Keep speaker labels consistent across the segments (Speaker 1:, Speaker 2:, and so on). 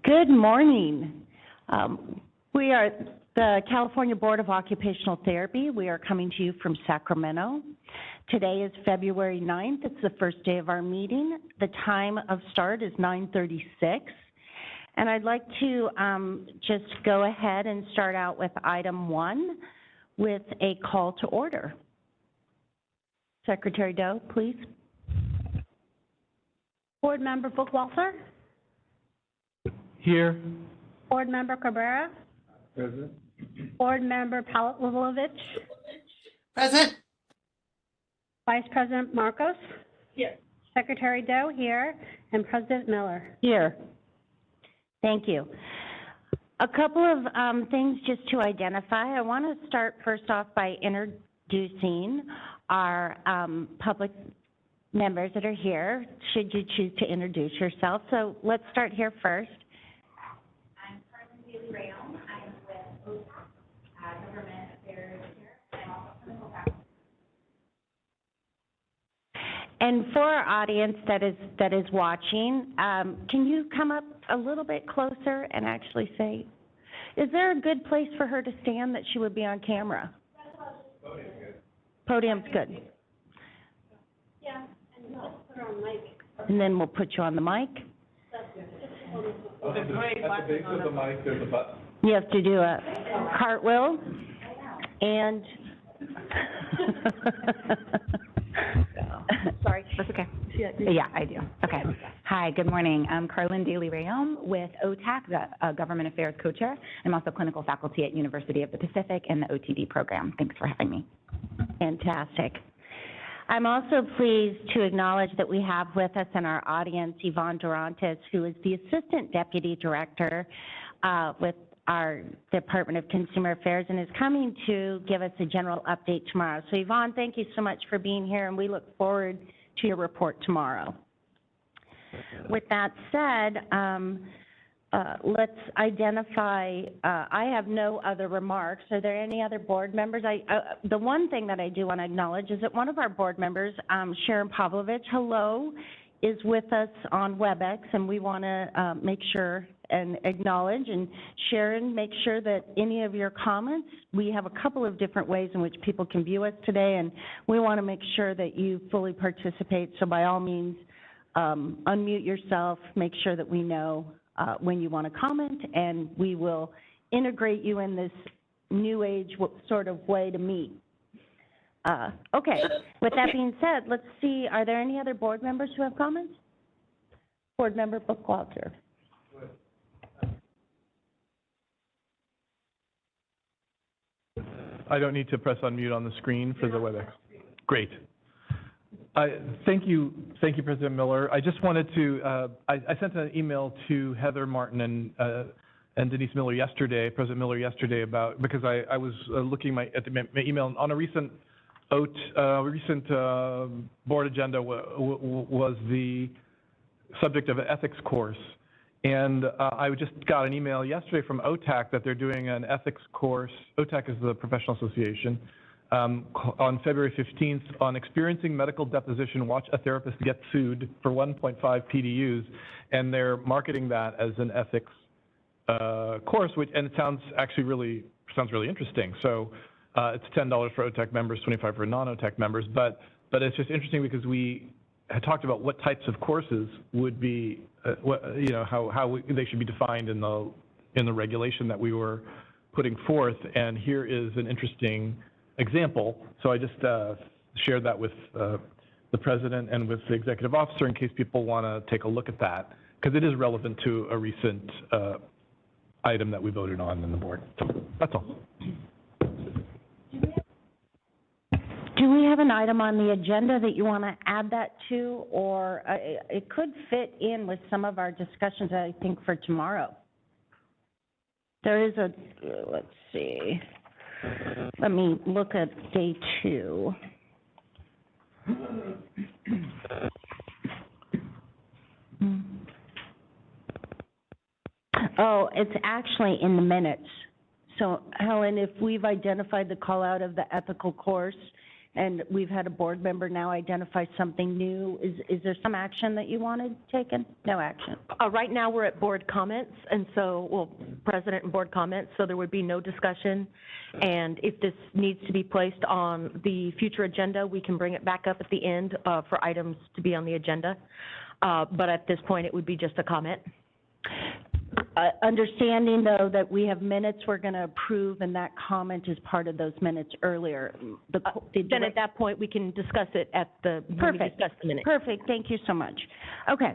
Speaker 1: Good morning. We are the California Board of Occupational Therapy. We are coming to you from Sacramento. Today is February 9th. It's the first day of our meeting. The time of start is 9:36. And I'd like to just go ahead and start out with item 1 with a call to order. Secretary Doe, please.
Speaker 2: Board Member Bookwalter.
Speaker 3: Here.
Speaker 2: Board Member Cabrera.
Speaker 3: Present.
Speaker 2: Board Member Pavlovich.
Speaker 4: Present.
Speaker 2: Vice President Marcos.
Speaker 4: Here.
Speaker 2: Secretary Doe here, and President Miller.
Speaker 1: Here. Thank you. A couple of things just to identify. I want to start first off by introducing our public members that are here, should you choose to introduce yourself. So let's start here first.
Speaker 5: I'm Carmen Daly-Rayom. I'm with Government Affairs here, and also clinical faculty.
Speaker 1: And for our audience that is watching, can you come up a little bit closer and actually say, is there a good place for her to stand that she would be on camera?
Speaker 5: Podium's good.
Speaker 1: Podium's good.
Speaker 2: Yeah, and put her on mic.
Speaker 1: And then we'll put you on the mic.
Speaker 3: At the base of the mic, there's a button.
Speaker 1: You have to do a cartwheel and
Speaker 6: Sorry, that's okay. Yeah, I do. Okay. Hi, good morning. I'm Carlin Daly-Rayom with OTAC, the Government Affairs Co-Chair. I'm also clinical faculty at University of the Pacific in the OTD program. Thanks for having me.
Speaker 1: Fantastic. I'm also pleased to acknowledge that we have with us in our audience Yvonne Durantes, who is the Assistant Deputy Director with our Department of Consumer Affairs and is coming to give us a general update tomorrow. So Yvonne, thank you so much for being here, and we look forward to your report tomorrow. With that said, let's identify, I have no other remarks. Are there any other board members? The one thing that I do want to acknowledge is that one of our board members, Sharon Pavlovich, hello, is with us on WebEx, and we want to make sure and acknowledge, and Sharon, make sure that any of your comments, we have a couple of different ways in which people can view us today, and we want to make sure that you fully participate. So by all means, unmute yourself, make sure that we know when you want to comment, and we will integrate you in this new age sort of way to meet. Okay, with that being said, let's see, are there any other board members who have comments? Board Member Bookwalter.
Speaker 3: I don't need to press unmute on the screen for the WebEx. Great. Thank you, President Miller. I just wanted to, I sent an email to Heather Martin and Denise Miller yesterday, President Miller yesterday, about, because I was looking at my email on a recent board agenda was the subject of an ethics course. And I just got an email yesterday from OTAC that they're doing an ethics course. OTAC is the professional association. On February 15th on experiencing medical deposition, watch a therapist get sued for 1.5 PDUs, and they're marketing that as an ethics course, and it sounds really interesting. So it's $10 for OTAC members, $25 for non-OTAC members, but it's just interesting because we had talked about what types of courses would be, how they should be defined in the regulation that we were putting forth, and here is an interesting example. So I just shared that with the president and with the executive officer in case people want to take a look at that, because it is relevant to a recent item that we voted on in the board. So that's all.
Speaker 1: Do we have an item on the agenda that you want to add that to, or it could fit in with some of our discussions, I think, for tomorrow? There is a, let's see, let me look at day 2. Oh, it's actually in the minutes. So, Helen, if we've identified the call out of the ethical course and we've had a board member now identify something new. Is there some action that you wanted taken? No action.
Speaker 7: Right now, we're at board comments, and so, well, president and board comments, so there would be no discussion. And if this needs to be placed on the future agenda, we can bring it back up at the end for items to be on the agenda. But at this point, it would be just a comment.
Speaker 1: Understanding, though, that we have minutes we're going to approve, and that comment is part of those minutes earlier.
Speaker 7: Then at that point, we can discuss it at the, when we
Speaker 1: Perfect.
Speaker 7: discuss the minutes.
Speaker 1: Perfect, thank you so much. Okay,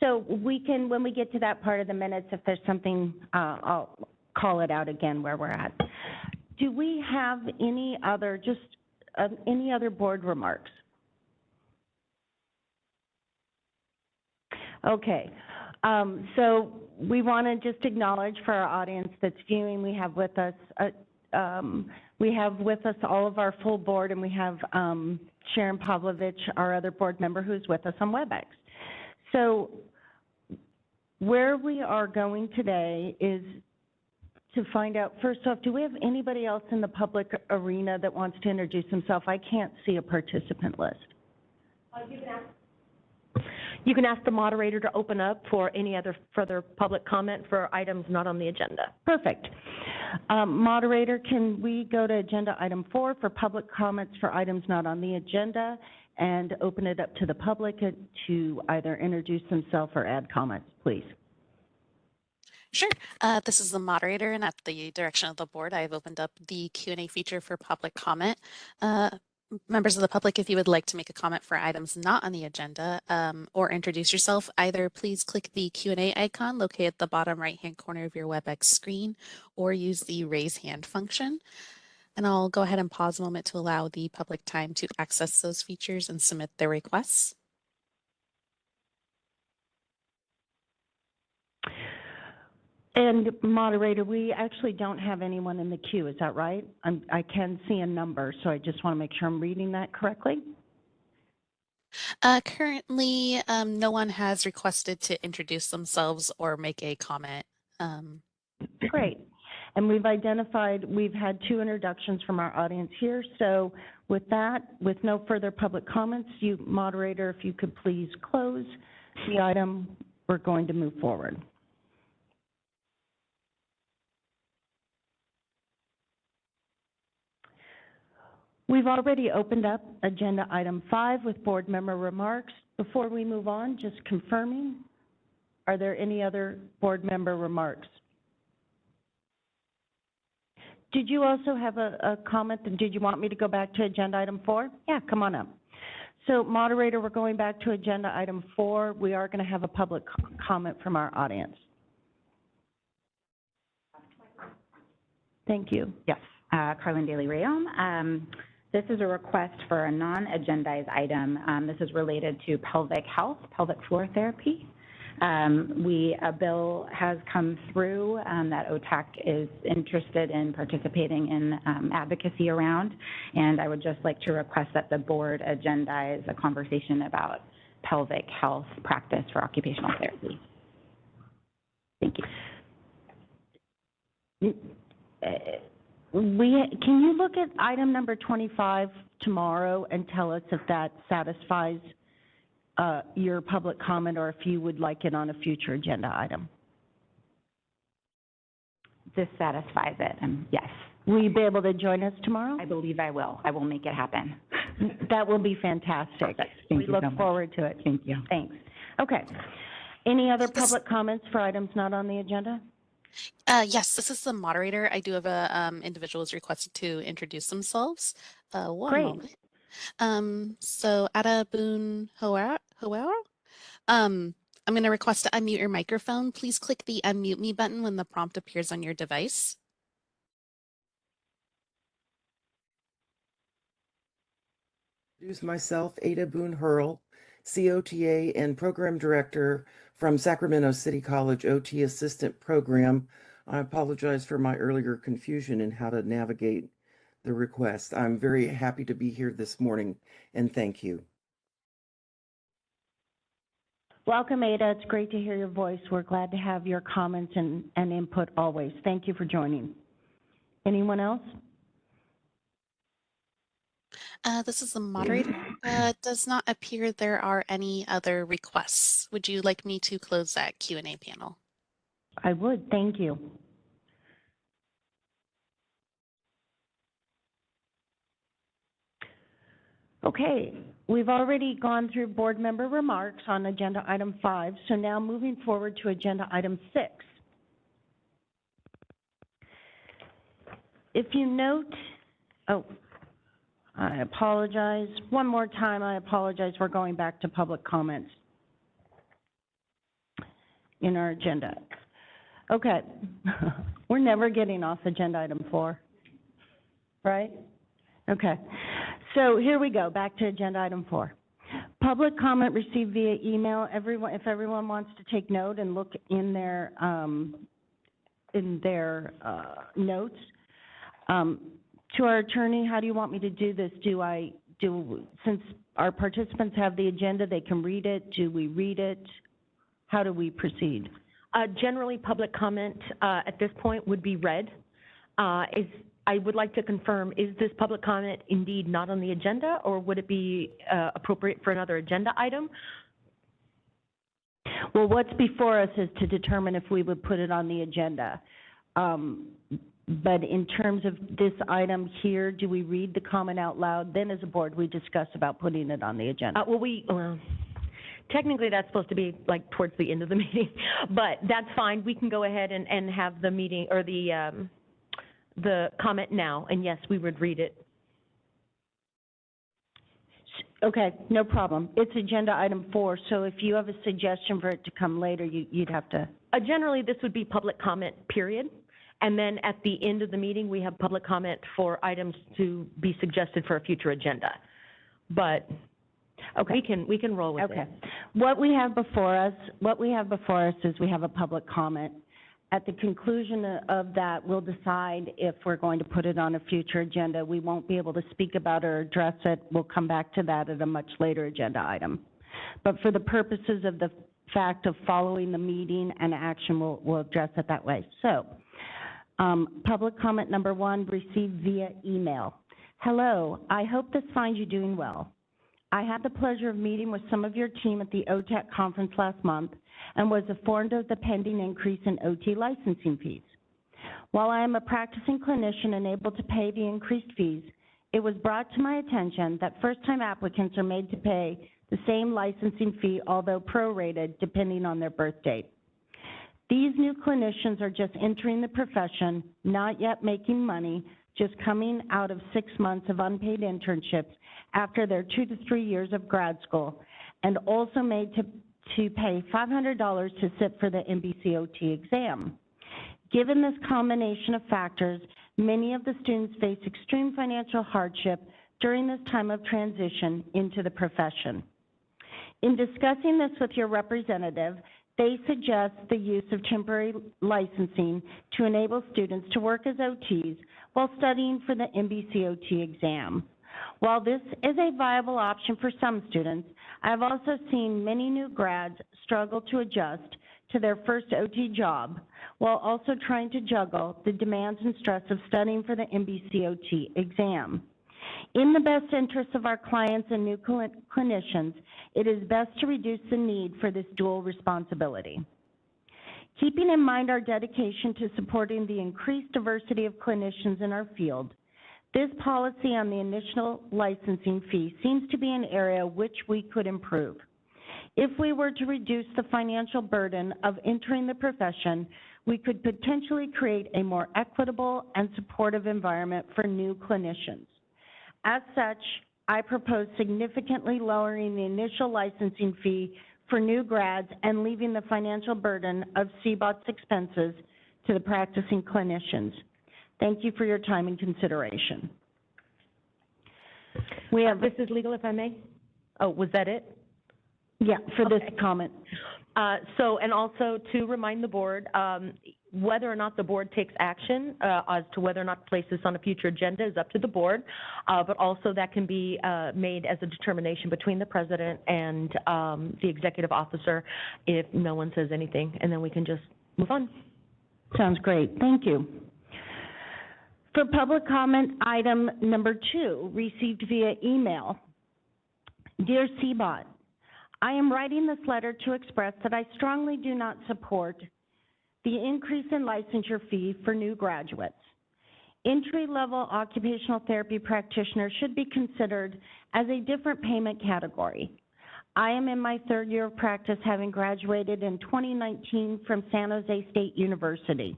Speaker 1: so we can, when we get to that part of the minutes, if there's something, I'll call it out again where we're at. Do we have any other, any other board remarks? Okay, so we want to just acknowledge for our audience that's viewing, we have with us all of our full board, and we have Sharon Pavlovich, our other board member, who's with us on WebEx. So where we are going today is to find out, first off, do we have anybody else in the public arena that wants to introduce himself? I can't see a participant list.
Speaker 7: You can ask the moderator to open up for any other further public comment for items not on the agenda.
Speaker 1: Perfect. Moderator, can we go to agenda item 4 for public comments for items not on the agenda, and open it up to the public to either introduce themselves or add comments, please?
Speaker 8: Sure. This is the moderator, and at the direction of the board, I have opened up the Q&A feature for public comment. Members of the public, if you would like to make a comment for items not on the agenda or introduce yourself, either please click the Q&A icon located at the bottom right-hand corner of your WebEx screen, or use the raise hand function. And I'll go ahead and pause a moment to allow the public time to access those features and submit their requests.
Speaker 1: And moderator, we actually don't have anyone in the queue, is that right? I can see a number, so I just want to make sure I'm reading that correctly.
Speaker 8: Currently, no one has requested to introduce themselves or make a comment.
Speaker 1: Great. And we've had 2 introductions from our audience here. So with that, with no further public comments, you, moderator, if you could please close the item, we're going to move forward. We've already opened up agenda item 5 with board member remarks. Before we move on, just confirming, are there any other board member remarks? Did you also have a comment? Did you want me to go back to agenda item 4? Yeah, come on up. So moderator, we're going back to agenda item 4. We are going to have a public comment from our audience. Thank you.
Speaker 6: Yes, Carlin Daly Rayom. This is a request for a non-agendized item. This is related to pelvic health, pelvic floor therapy. A bill has come through that OTAC is interested in participating in advocacy around, and I would just like to request that the board agendize a conversation about pelvic health practice for occupational therapy. Thank you.
Speaker 1: Can you look at item number 25 tomorrow and tell us if that satisfies your public comment, or if you would like it on a future agenda item?
Speaker 6: This satisfies it, yes.
Speaker 1: Will you be able to join us tomorrow?
Speaker 6: I believe I will. I will make it happen.
Speaker 1: That will be fantastic.
Speaker 6: Perfect. Thank you
Speaker 1: We look
Speaker 6: so much.
Speaker 1: forward to it.
Speaker 6: Thank you.
Speaker 1: Thanks. Okay. Any other public comments for items not on the agenda?
Speaker 8: Yes, this is the moderator. I do have a individual who's requested to introduce themselves. One
Speaker 1: Great.
Speaker 8: moment. So Ada Boone Hoara. I'm going to request to unmute your microphone. Please click the unmute me button when the prompt appears on your device.
Speaker 9: Introduce myself, Ada Boone Hurl, COTA and Program Director from Sacramento City College OT Assistant Program. I apologize for my earlier confusion in how to navigate the request. I'm very happy to be here this morning, and thank you.
Speaker 1: Welcome, Ada. It's great to hear your voice. We're glad to have your comments and input always. Thank you for joining. Anyone else?
Speaker 8: This is the moderator. Does not appear there are any other requests. Would you like me to close that Q&A panel?
Speaker 1: I would, thank you. Okay, we've already gone through board member remarks on agenda item 5, so now moving forward to agenda item 6. If you note, I apologize. One more time, I apologize. We're going back to public comments in our agenda. Okay, we're never getting off agenda item 4, right? Okay, so here we go, back to agenda item 4. Public comment received via email. If everyone wants to take note and look in their notes. To our attorney, how do you want me to do this? Since our participants have the agenda, they can read it, do we read it? How do we proceed?
Speaker 7: Generally, public comment at this point would be read. I would like to confirm, is this public comment indeed not on the agenda, or would it be appropriate for another agenda item?
Speaker 1: Well, what's before us is to determine if we would put it on the agenda. But in terms of this item here, do we read the comment out loud? Then as a board, we discuss about putting it on the agenda.
Speaker 7: Technically, that's supposed to be like towards the end of the meeting, but that's fine. We can go ahead and have the meeting or the comment now, and yes, we would read it.
Speaker 1: Okay, no problem. It's agenda item 4, so if you have a suggestion for it to come later, you'd have to.
Speaker 7: Generally, this would be public comment, period. And then at the end of the meeting, we have public comment for items to be suggested for a future agenda. But okay, we can roll with it.
Speaker 1: Okay. What we have before us is we have a public comment. At the conclusion of that, we'll decide if we're going to put it on a future agenda. We won't be able to speak about or address it. We'll come back to that at a much later agenda item. But for the purposes of the fact of following the meeting and action, we'll address it that way. So, public comment number 1 received via email. Hello, I hope this finds you doing well. I had the pleasure of meeting with some of your team at the OTAC conference last month and was informed of the pending increase in OT licensing fees. While I am a practicing clinician and able to pay the increased fees, it was brought to my attention that first-time applicants are made to pay the same licensing fee, although prorated, depending on their birth date. These new clinicians are just entering the profession, not yet making money, just coming out of 6 months of unpaid internships after their 2 to 3 years of grad school, and also made to pay $500 to sit for the NBCOT exam. Given this combination of factors, many of the students face extreme financial hardship during this time of transition into the profession. In discussing this with your representative, they suggest the use of temporary licensing to enable students to work as OTs while studying for the NBCOT exam. While this is a viable option for some students, I have also seen many new grads struggle to adjust to their first OT job while also trying to juggle the demands and stress of studying for the NBCOT exam. In the best interest of our clients and new clinicians, it is best to reduce the need for this dual responsibility. Keeping in mind our dedication to supporting the increased diversity of clinicians in our field, this policy on the initial licensing fee seems to be an area which we could improve. If we were to reduce the financial burden of entering the profession, we could potentially create a more equitable and supportive environment for new clinicians. As such, I propose significantly lowering the initial licensing fee for new grads and leaving the financial burden of CBOT's expenses to the practicing clinicians. Thank you for your time and consideration.
Speaker 7: We have, this is legal, if I may? Oh, was that it?
Speaker 1: Yeah, for this comment.
Speaker 7: And also to remind the board, whether or not the board takes action as to whether or not to place this on a future agenda is up to the board, but also that can be made as a determination between the president and the executive officer if no one says anything, and then we can just move on.
Speaker 1: Sounds great. Thank you. For public comment, item number 2, received via email. Dear CBOT, I am writing this letter to express that I strongly do not support the increase in licensure fee for new graduates. Entry-level occupational therapy practitioners should be considered as a different payment category. I am in my 3rd year of practice, having graduated in 2019 from San Jose State University.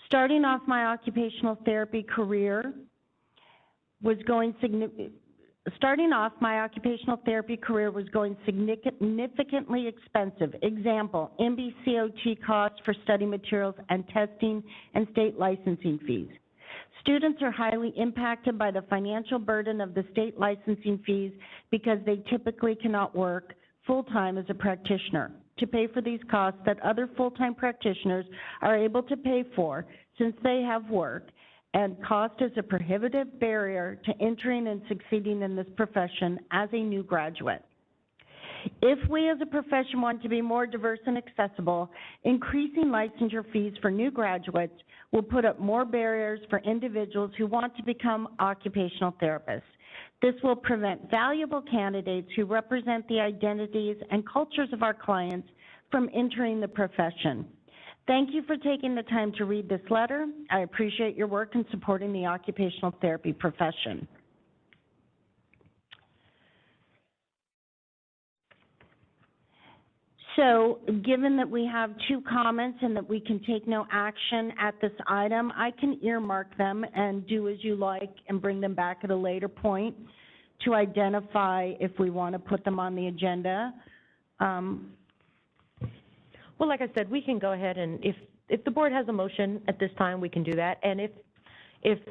Speaker 1: Starting off my occupational therapy career was going significantly expensive. Example, MBCOT costs for study materials and testing and state licensing fees. Students are highly impacted by the financial burden of the state licensing fees because they typically cannot work full-time as a practitioner to pay for these costs that other full-time practitioners are able to pay for since they have work, and cost is a prohibitive barrier to entering and succeeding in this profession as a new graduate. If we as a profession want to be more diverse and accessible, increasing licensure fees for new graduates will put up more barriers for individuals who want to become occupational therapists. This will prevent valuable candidates who represent the identities and cultures of our clients from entering the profession. Thank you for taking the time to read this letter. I appreciate your work in supporting the occupational therapy profession. So, given that we have 2 comments and that we can take no action at this item, I can earmark them and do as you like and bring them back at a later point to identify if we want to put them on the agenda.
Speaker 7: Well, like I said, we can go ahead and if the board has a motion at this time, we can do that. And if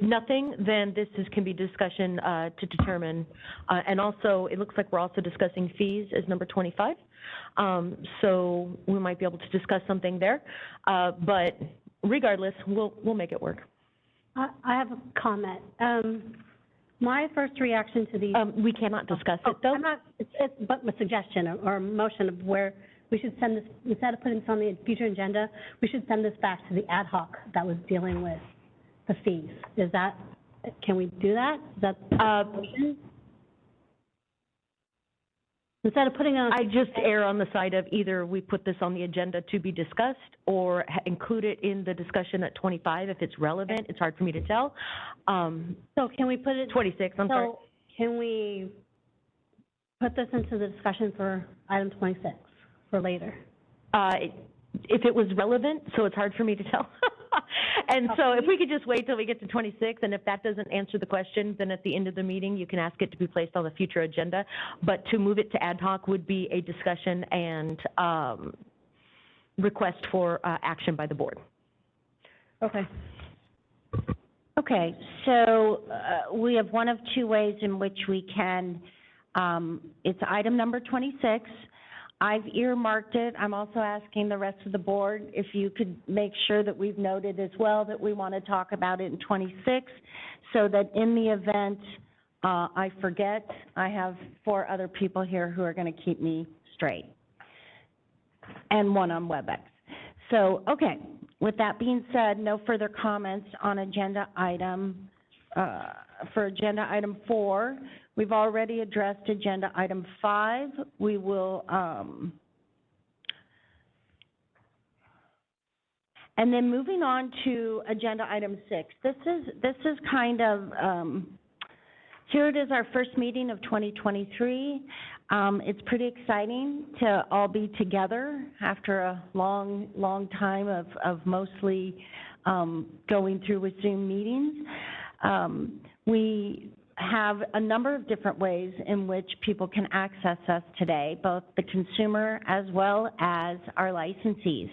Speaker 7: nothing, then this can be discussion to determine. And also, it looks like we're also discussing fees as number 25. So we might be able to discuss something there. But regardless, we'll make it work.
Speaker 2: I have a comment. My first reaction to these.
Speaker 7: We cannot discuss it, though.
Speaker 2: I'm not, it's but a suggestion or a motion of where we should send this, instead of putting this on the future agenda, we should send this back to the ad hoc that was dealing with the fees. Is that, can we do that? Is that a motion? Instead of putting it on.
Speaker 7: I just err on the side of either we put this on the agenda to be discussed or include it in the discussion at 25 if it's relevant. It's hard for me to tell.
Speaker 2: So can we put it?
Speaker 7: 26, I'm sorry.
Speaker 2: So can we put this into the discussion for item 26 for later?
Speaker 7: If it was relevant, so it's hard for me to tell. And so if we could just wait till we get to 26, and if that doesn't answer the question, then at the end of the meeting, you can ask it to be placed on the future agenda. But to move it to ad hoc would be a discussion and request for action by the board.
Speaker 2: Okay.
Speaker 1: Okay, so we have one of 2 ways in which we can, it's item number 26. I've earmarked it. I'm also asking the rest of the board if you could make sure that we've noted as well that we want to talk about it in 26, so that in the event I forget, I have 4 other people here who are going to keep me straight, and 1 on WebEx. So, okay, with that being said, no further comments on agenda item, for agenda item 4. We've already addressed agenda item 5. We will, and then moving on to agenda item 6. This is kind of, here it is, our first meeting of 2023. It's pretty exciting to all be together after a long time of mostly going through with Zoom meetings. We have a number of different ways in which people can access us today, both the consumer as well as our licensees.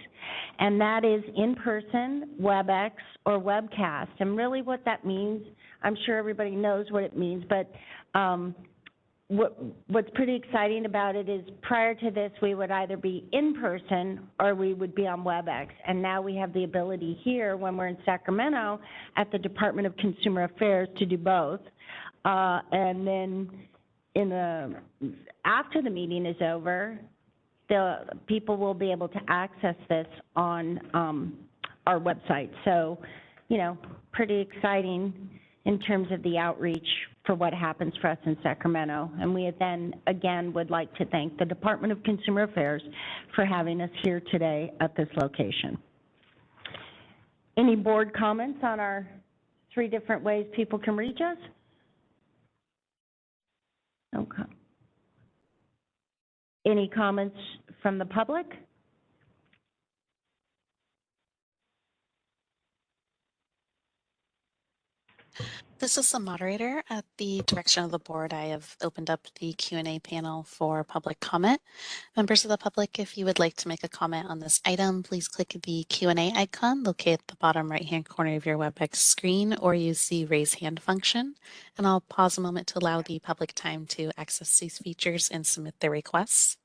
Speaker 1: And that is in person, WebEx, or webcast. And really what that means, I'm sure everybody knows what it means, but what's pretty exciting about it is prior to this, we would either be in person or we would be on WebEx. And now we have the ability here, when we're in Sacramento, at the Department of Consumer Affairs, to do both. And then after the meeting is over, the people will be able to access this on our website. So, you know, pretty exciting in terms of the outreach for what happens for us in Sacramento. And we then, again, would like to thank the Department of Consumer Affairs for having us here today at this location. Any board comments on our 3 different ways people can reach us? Okay. Any comments from the public?
Speaker 8: This is the moderator. At the direction of the board, I have opened up the Q&A panel for public comment. Members of the public, if you would like to make a comment on this item, please click the Q&A icon located at the bottom right-hand corner of your WebEx screen, or use the raise hand function. And I'll pause a moment to allow the public time to access these features and submit their requests.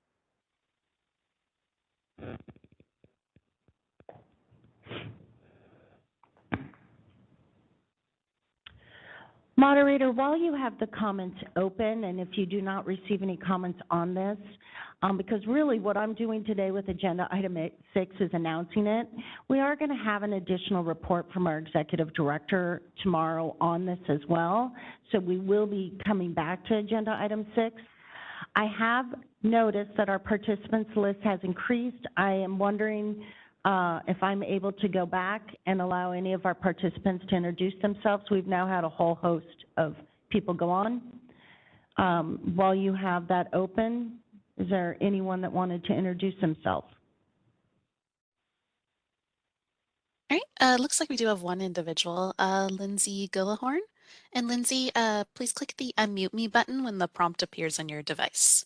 Speaker 1: Moderator, while you have the comments open, and if you do not receive any comments on this, because really what I'm doing today with agenda item 6 is announcing it, we are going to have an additional report from our executive director tomorrow on this as well. So we will be coming back to agenda item 6. I have noticed that our participants list has increased. I am wondering if I'm able to go back and allow any of our participants to introduce themselves. We've now had a whole host of people go on. While you have that open, is there anyone that wanted to introduce themselves?
Speaker 8: All right, looks like we do have one individual, Lindsay Gillahorn. And Lindsay, please click the unmute me button when the prompt appears on your device.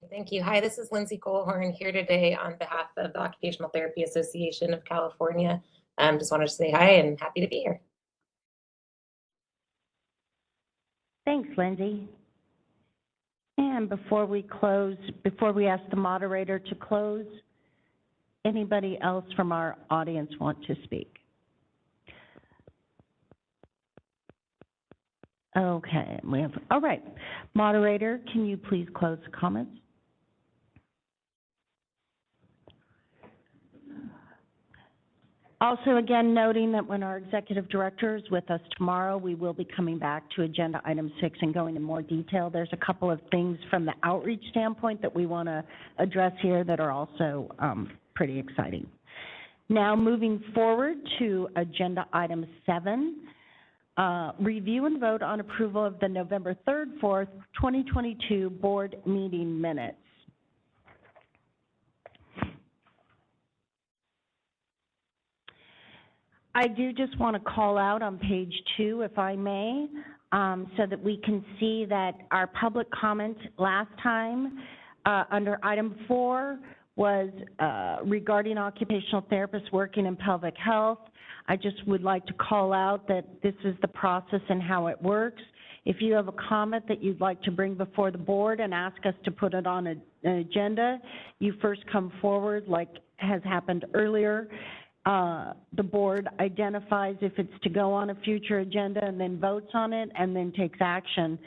Speaker 10: Thank you. Hi, this is Lindsay Gillahorn here today on behalf of the Occupational Therapy Association of California. Just wanted to say hi and happy to be here.
Speaker 1: Thanks, Lindsay. And before we ask the moderator to close, anybody else from our audience want to speak? Okay, all right. Moderator, can you please close the comments? Also, again, noting that when our executive director is with us tomorrow, we will be coming back to agenda item 6 and going in more detail. There's a couple of things from the outreach standpoint that we want to address here that are also pretty exciting. Now, moving forward to agenda item 7, review and vote on approval of the November 3rd, 4th, 2022 board meeting minutes. I do just want to call out on page 2, if I may, so that we can see that our public comment last time under item 4 was regarding occupational therapists working in pelvic health. I just would like to call out that this is the process and how it works. If you have a comment that you'd like to bring before the board and ask us to put it on an agenda, you first come forward like has happened earlier. The board identifies if it's to go on a future agenda and then votes on it and then takes action.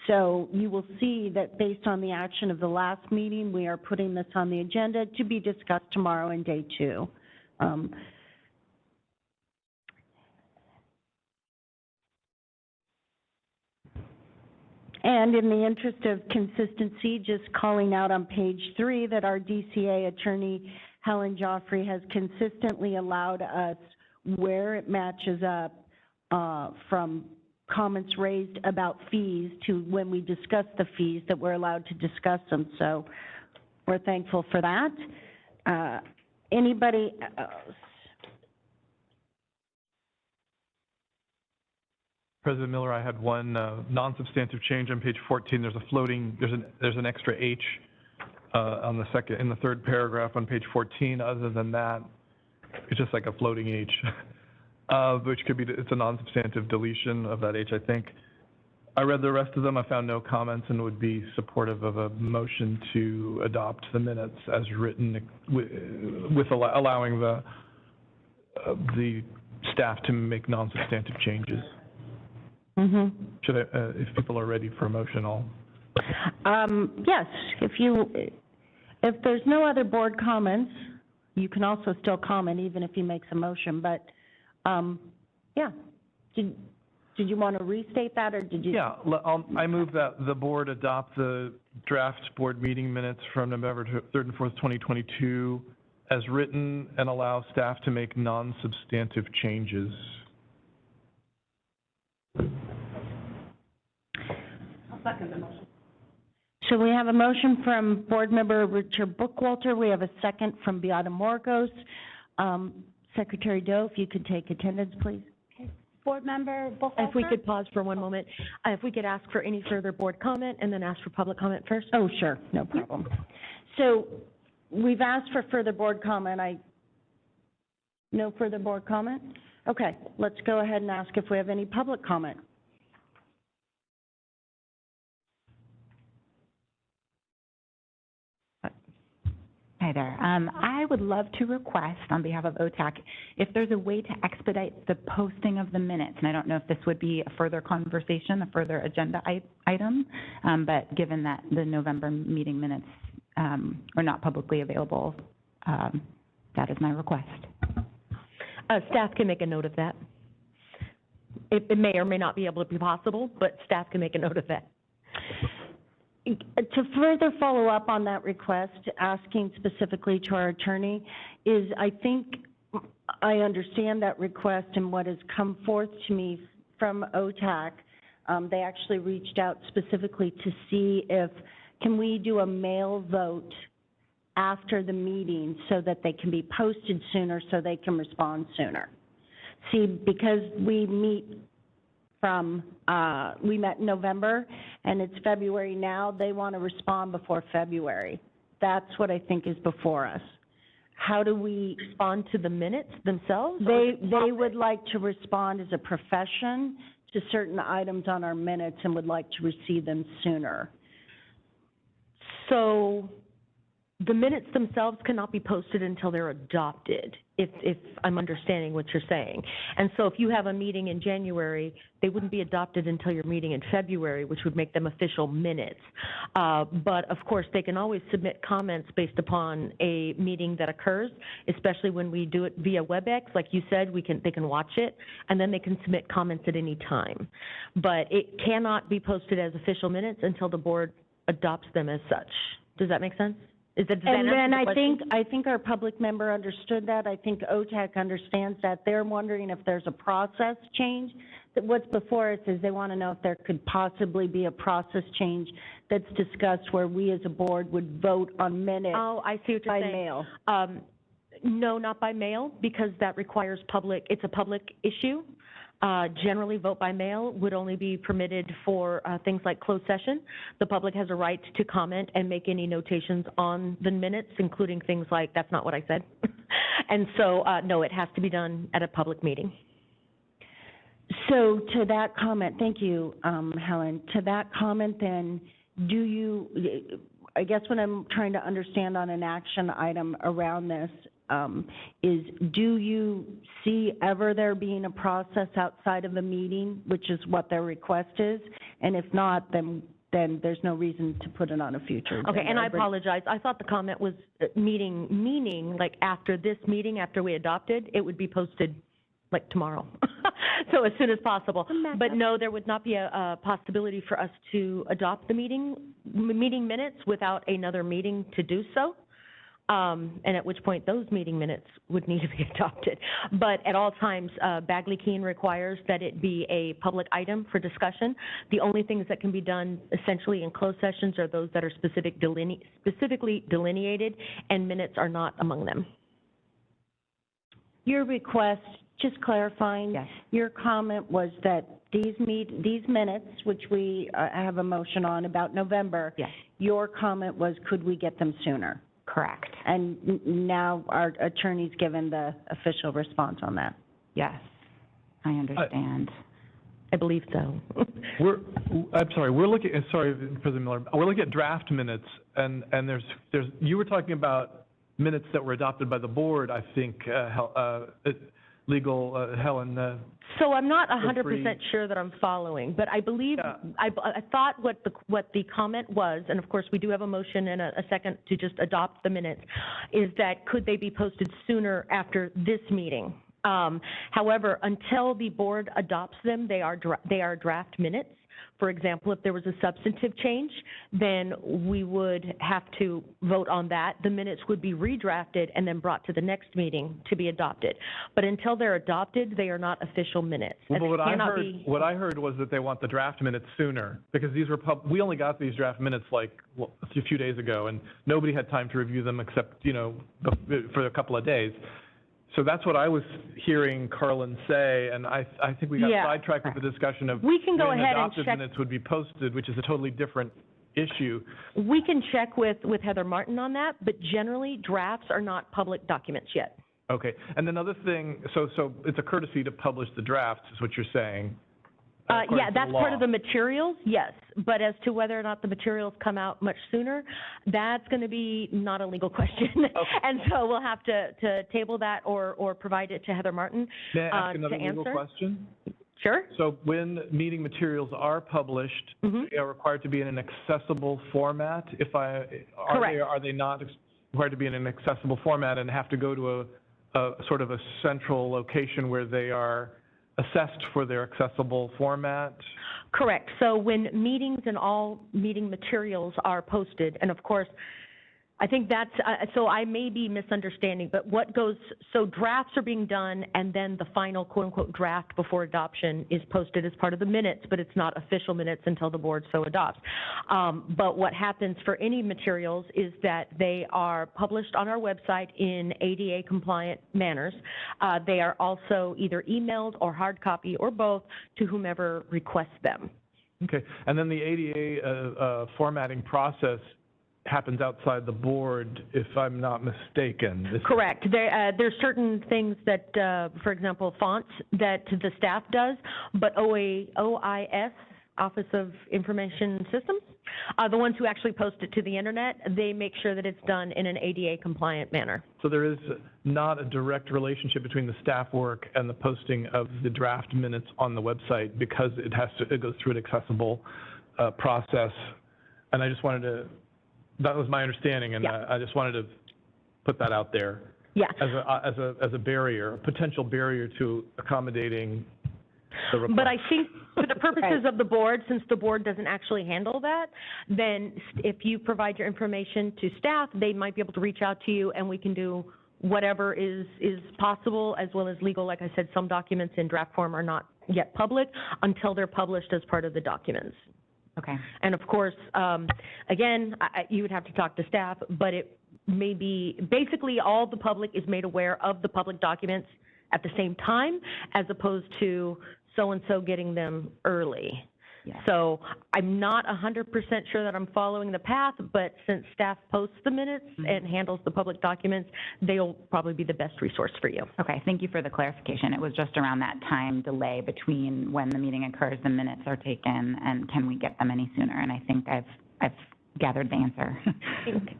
Speaker 1: So you will see that based on the action of the last meeting, we are putting this on the agenda to be discussed tomorrow in day 2. And in the interest of consistency, just calling out on page 3 that our DCA attorney, Helen Joffrey, has consistently allowed us where it matches up from comments raised about fees to when we discuss the fees that we're allowed to discuss them. So we're thankful for that. Anybody else?
Speaker 3: President Miller, I had one non-substantive change on page 14. There's an extra H in the third paragraph on page 14. Other than that, it's just like a floating H, which could be, it's a non-substantive deletion of that H, I think. I read the rest of them. I found no comments and would be supportive of a motion to adopt the minutes as written with allowing the staff to make non-substantive changes.
Speaker 1: Mm-hmm.
Speaker 3: Should I, if people are ready for a motion, I'll.
Speaker 1: Yes, if there's no other board comments, you can also still comment even if he makes a motion, but, yeah. Did you want to restate that, or did you?
Speaker 3: Yeah, I move that the board adopt the draft board meeting minutes from November 3rd and 4th, 2022 as written and allow staff to make non-substantive changes.
Speaker 2: I'll second the motion.
Speaker 1: So we have a motion from Board Member Richard Bookwalter. We have a second from Beata Morgos. Secretary Doe, if you could take attendance, please.
Speaker 2: Board Member Buchholzer?
Speaker 7: If we could pause for one moment, if we could ask for any further board comment and then ask for public comment first.
Speaker 1: Oh, sure, no problem. So we've asked for further board comment. No further board comment? Okay, let's go ahead and ask if we have any public comment.
Speaker 6: Hi there. I would love to request on behalf of OTAC if there's a way to expedite the posting of the minutes. And I don't know if this would be a further conversation, a further agenda item, but given that the November meeting minutes are not publicly available, that is my request.
Speaker 7: Staff can make a note of that. It may or may not be able to be possible, but staff can make a note of that.
Speaker 1: To further follow up on that request, asking specifically to our attorney, is I think I understand that request, and what has come forth to me from OTAC, they actually reached out specifically to see if, can we do a mail vote after the meeting so that they can be posted sooner so they can respond sooner. See, because we meet we met in November, and it's February now, they want to respond before February. That's what I think is before us. How do we
Speaker 7: respond to the minutes themselves?
Speaker 1: They would like to respond as a profession to certain items on our minutes and would like to receive them sooner.
Speaker 7: So the minutes themselves cannot be posted until they're adopted, if I'm understanding what you're saying. And so if you have a meeting in January, they wouldn't be adopted until your meeting in February, which would make them official minutes. But of course, they can always submit comments based upon a meeting that occurs, especially when we do it via WebEx. Like you said, they can watch it, and then they can submit comments at any time. But it cannot be posted as official minutes until the board adopts them as such. Does that make sense? And then
Speaker 1: I think our public member understood that. I think OTAC understands that. They're wondering if there's a process change. What's before us is they want to know if there could possibly be a process change that's discussed where we as a board would vote on minutes.
Speaker 7: Oh, I see what you're saying.
Speaker 1: By mail.
Speaker 7: No, not by mail, because that requires it's a public issue. Generally, vote by mail would only be permitted for things like closed session. The public has a right to comment and make any notations on the minutes, including things like, that's not what I said. And so, no, it has to be done at a public meeting.
Speaker 1: So to that comment, thank you, Helen. To that comment then, I guess what I'm trying to understand on an action item around this is, do you see ever there being a process outside of the meeting, which is what their request is? And if not, then there's no reason to put it on a future agenda.
Speaker 7: Okay, and I apologize. I thought the comment was meaning like after this meeting, after we adopted, it would be posted like tomorrow. So as soon as possible. But no, there would not be a possibility for us to adopt the meeting minutes without another meeting to do so. And at which point those meeting minutes would need to be adopted. But at all times, Bagley-Keene requires that it be a public item for discussion. The only things that can be done essentially in closed sessions are those that are specifically delineated, and minutes are not among them.
Speaker 1: Your request, just clarifying,
Speaker 6: yes.
Speaker 1: Your comment was that these minutes, which we have a motion on about November,
Speaker 6: yes.
Speaker 1: Your comment was, could we get them sooner?
Speaker 6: Correct.
Speaker 1: And now our attorney's given the official response on that.
Speaker 6: Yes, I understand.
Speaker 7: I believe so.
Speaker 3: We're looking, sorry, President Miller, we're looking at draft minutes, and there's, you were talking about minutes that were adopted by the board, I think, legal, Helen,
Speaker 7: So I'm not
Speaker 3: Feel free.
Speaker 7: 100% sure that I'm following, but I believe,
Speaker 3: Yeah.
Speaker 7: I thought what the comment was, and of course, we do have a motion and a second to just adopt the minutes, is that could they be posted sooner after this meeting? However, until the board adopts them, they are draft minutes. For example, if there was a substantive change, then we would have to vote on that. The minutes would be redrafted and then brought to the next meeting to be adopted. But until they're adopted, they are not official minutes.
Speaker 3: Well,
Speaker 7: and
Speaker 3: but
Speaker 7: they
Speaker 3: what I heard was that they want the draft minutes sooner, because these were we only got these draft minutes like a few days ago, and nobody had time to review them except, for a couple of days. So that's what I was hearing Carlin say, and I think we got sidetracked with the discussion of
Speaker 7: We can go
Speaker 3: when
Speaker 7: ahead and
Speaker 3: adopted
Speaker 7: check.
Speaker 3: minutes would be posted, which is a totally different issue.
Speaker 7: We can check with Heather Martin on that, but generally, drafts are not public documents yet.
Speaker 3: Okay, and another thing, so it's a courtesy to publish the drafts, is what you're saying? according
Speaker 7: Yeah,
Speaker 3: to the
Speaker 7: that's part
Speaker 3: law.
Speaker 7: of the materials, yes. But as to whether or not the materials come out much sooner, that's going to be not a legal question.
Speaker 3: Okay.
Speaker 7: And so we'll have to table that or provide it to Heather Martin
Speaker 3: May I ask
Speaker 7: to
Speaker 3: another legal
Speaker 7: answer.
Speaker 3: question?
Speaker 7: Sure.
Speaker 3: So when meeting materials are published,
Speaker 7: Mhm.
Speaker 3: they are required to be in an accessible format?
Speaker 7: Correct.
Speaker 3: Are they not required to be in an accessible format and have to go to a sort of a central location where they are assessed for their accessible format?
Speaker 7: Correct. So when meetings and all meeting materials are posted, and of course, I think that's, so I may be misunderstanding, but so drafts are being done and then the final quote-unquote draft before adoption is posted as part of the minutes, but it's not official minutes until the board so adopts. But what happens for any materials is that they are published on our website in ADA compliant manners. They are also either emailed or hard copy or both to whomever requests them.
Speaker 3: Okay, and then the ADA formatting process happens outside the board, if I'm not mistaken.
Speaker 7: Correct. There's certain things that, for example, fonts that the staff does, but OIS, Office of Information Systems, the ones who actually post it to the internet, they make sure that it's done in an ADA compliant manner.
Speaker 3: So there is not a direct relationship between the staff work and the posting of the draft minutes on the website because it goes through an accessible process. And I just wanted to, that was my understanding, and
Speaker 7: Yeah.
Speaker 3: I just wanted to put that out there.
Speaker 7: Yeah.
Speaker 3: As a barrier, a potential barrier to accommodating the request.
Speaker 7: But I think for the purposes of the board, since the board doesn't actually handle that, then if you provide your information to staff, they might be able to reach out to you and we can do whatever is possible as well as legal. Like I said, some documents in draft form are not yet public until they're published as part of the documents.
Speaker 6: Okay.
Speaker 7: And of course, again, you would have to talk to staff, but it may be, basically all the public is made aware of the public documents at the same time, as opposed to so-and-so getting them early.
Speaker 6: Yeah.
Speaker 7: So I'm not 100% sure that I'm following the path, but since staff posts the minutes and handles the public documents, they'll probably be the best resource for you.
Speaker 6: Okay, thank you for the clarification. It was just around that time delay between when the meeting occurs, the minutes are taken, and can we get them any sooner? And I think I've gathered the answer.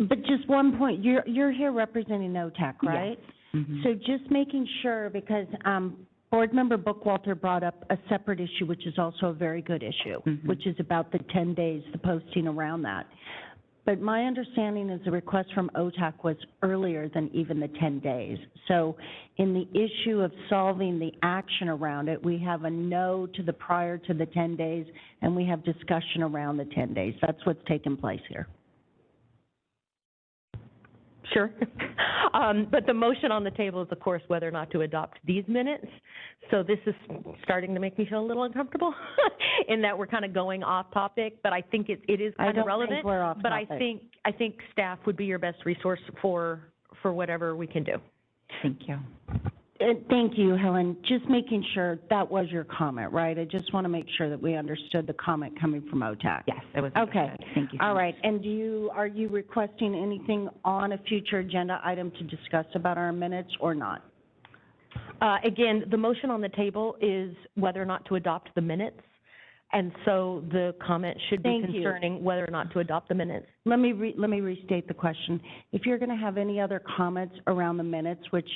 Speaker 1: But just one point, you're here representing OTAC, right?
Speaker 6: Yes. Mhm.
Speaker 1: So just making sure, because Board Member Bookwalter brought up a separate issue, which is also a very good issue, which is about the 10 days, the posting around that. But my understanding is the request from OTAC was earlier than even the 10 days. So in the issue of solving the action around it, we have a no to the prior to the 10 days, and we have discussion around the 10 days. That's what's taken place here.
Speaker 7: Sure. But the motion on the table is, of course, whether or not to adopt these minutes. So this is starting to make me feel a little uncomfortable in that we're kind of going off topic, but I think it is kind of relevant.
Speaker 1: I don't think we're off
Speaker 7: But
Speaker 1: topic.
Speaker 7: I think staff would be your best resource for whatever we can do.
Speaker 6: Thank you.
Speaker 1: Thank you, Helen. Just making sure that was your comment, right? I just want to make sure that we understood the comment coming from OTAC.
Speaker 6: Yes, it was.
Speaker 1: Okay.
Speaker 6: Understood. Thank you so
Speaker 1: All
Speaker 6: much.
Speaker 1: right. And are you requesting anything on a future agenda item to discuss about our minutes or not?
Speaker 7: Again, the motion on the table is whether or not to adopt the minutes. And so the comment should be
Speaker 1: Thank you.
Speaker 7: concerning whether or not to adopt the minutes.
Speaker 1: Let me restate the question. If you're going to have any other comments around the minutes, which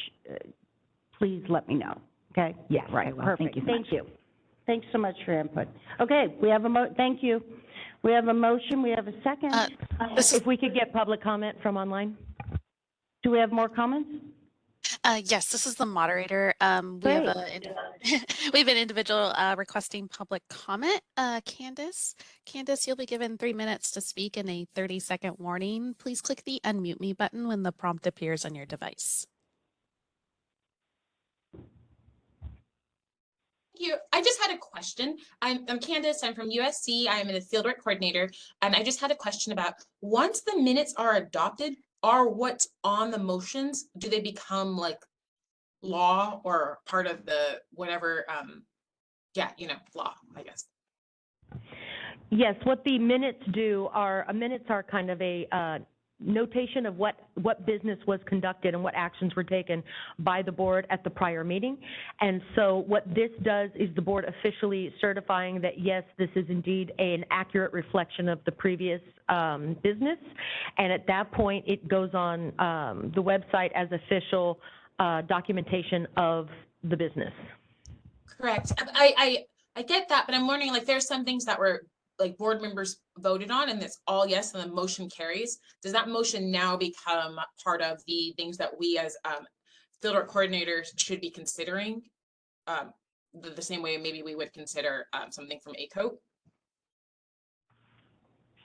Speaker 1: please let me know. Okay?
Speaker 6: Yes, I
Speaker 1: Right,
Speaker 6: will.
Speaker 1: perfect.
Speaker 6: Thank you so much.
Speaker 1: Thank you. Thanks so much for your input. Okay, we have thank you. We have a motion, we have a second.
Speaker 7: If we could get public comment from online?
Speaker 1: Do we have more comments?
Speaker 8: Yes, this is the moderator. We have we have an individual requesting public comment. Candace, you'll be given 3 minutes to speak and a 30-second warning. Please click the unmute me button when the prompt appears on your device.
Speaker 10: I just had a question. I'm Candace. I'm from USC. I'm a fieldwork coordinator. And I just had a question about once the minutes are adopted, are what's on the motions, do they become like law or part of the whatever, law, I guess?
Speaker 7: Yes, what the minutes do are, minutes are kind of a notation of what business was conducted and what actions were taken by the board at the prior meeting. And so what this does is the board officially certifying that, yes, this is indeed an accurate reflection of the previous business. And at that point, it goes on the website as official documentation of the business.
Speaker 10: Correct. I get that, but I'm wondering, like, there's some things that were like board members voted on and it's all yes and the motion carries. Does that motion now become part of the things that we as fieldwork coordinators should be considering the same way maybe we would consider something from ACOE?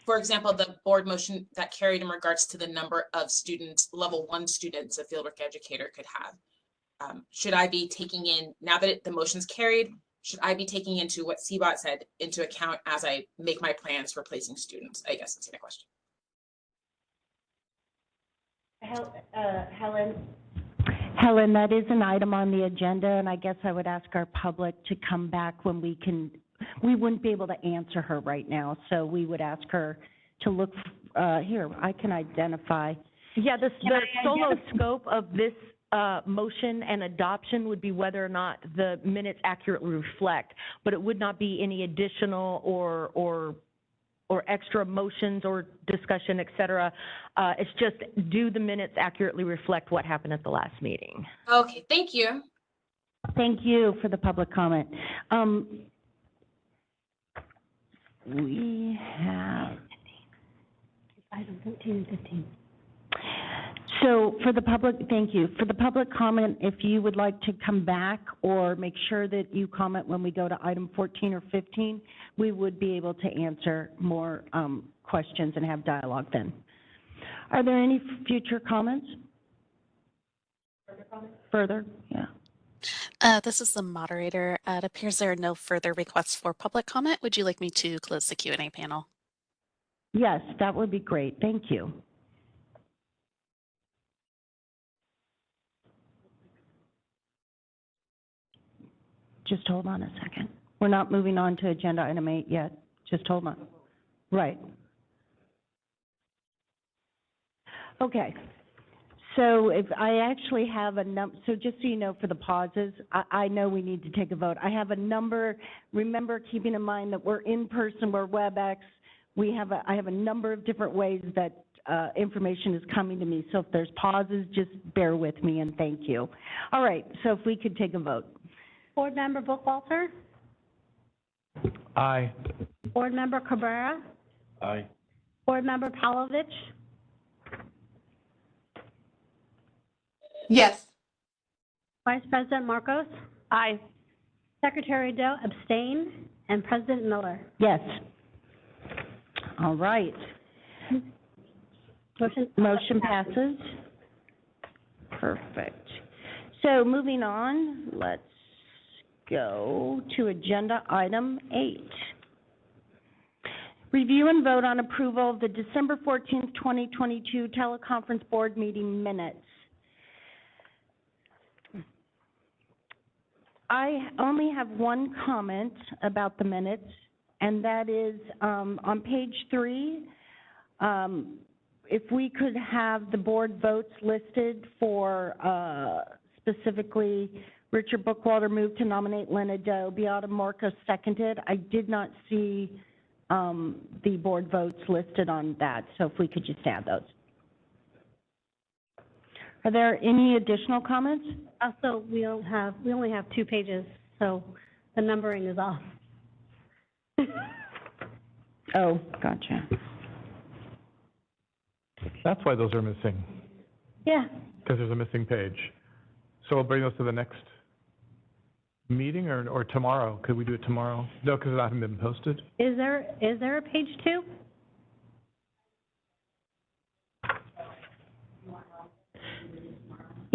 Speaker 10: For example, the board motion that carried in regards to the number of students, level 1 students a fieldwork educator could have. Should I be taking in, now that the motion's carried, should I be taking into what CBOT said into account as I make my plans for placing students? I guess that's my question.
Speaker 1: Helen, that is an item on the agenda, and I guess I would ask our public to come back when we wouldn't be able to answer her right now, so we would ask her to look, here, I can identify.
Speaker 7: Yeah, the solo scope of this motion and adoption would be whether or not the minutes accurately reflect, but it would not be any additional or extra motions or discussion, et cetera. It's just, do the minutes accurately reflect what happened at the last meeting?
Speaker 10: Okay, thank you.
Speaker 1: Thank you for the public comment. We have
Speaker 2: Item 13 and 15.
Speaker 1: So for the public, thank you. For the public comment, if you would like to come back or make sure that you comment when we go to item 14 or 15, we would be able to answer more questions and have dialogue then. Are there any future comments? Further comments? Further, yeah.
Speaker 8: This is the moderator. It appears there are no further requests for public comment. Would you like me to close the Q&A panel?
Speaker 1: Yes, that would be great. Thank you. Just hold on a second. We're not moving on to agenda item 8 yet. Just hold on. Right. Okay. So if I actually have so just so you know, for the pauses, I know we need to take a vote. I have a number, remember, keeping in mind that we're in person, we're WebEx. I have a number of different ways that information is coming to me. So if there's pauses, just bear with me and thank you. All right, so if we could take a vote.
Speaker 2: Board Member Bookwalter?
Speaker 3: Aye.
Speaker 2: Board Member Cabrera?
Speaker 3: Aye.
Speaker 2: Board Member Palovich?
Speaker 4: Yes.
Speaker 2: Vice President Marcos?
Speaker 7: Aye.
Speaker 2: Secretary Doe abstain, and President Miller.
Speaker 1: Yes. All right. Motion passes. Perfect. So moving on, let's go to agenda item 8. Review and vote on approval of the December 14th, 2022 teleconference board meeting minutes. I only have one comment about the minutes, and that is on page 3, if we could have the board votes listed for specifically Richard Bookwalter moved to nominate Lena Doe, Beata Marcos seconded. I did not see the board votes listed on that, so if we could just add those. Are there any additional comments?
Speaker 2: Also, we only have 2 pages, so the numbering is off.
Speaker 1: Oh, gotcha.
Speaker 3: That's why those are missing,
Speaker 2: Yeah,
Speaker 3: because there's a missing page. So we'll bring those to the next meeting or tomorrow? Could we do it tomorrow? No, because it hasn't been posted.
Speaker 2: is there a page 2?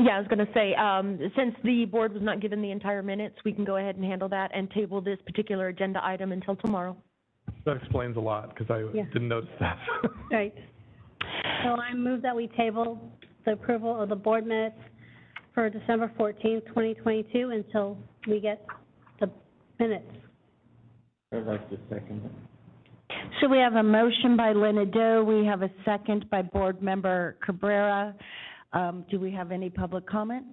Speaker 7: Yeah, I was going to say, since the board was not given the entire minutes, we can go ahead and handle that and table this particular agenda item until tomorrow.
Speaker 3: That explains a lot, because I
Speaker 2: Yeah.
Speaker 3: didn't notice that.
Speaker 2: Right. So I move that we table the approval of the board minutes for December 14th, 2022 until we get the minutes.
Speaker 9: I'd like to second it.
Speaker 1: So we have a motion by Lenadeau, we have a second by Board Member Cabrera. Do we have any public comment?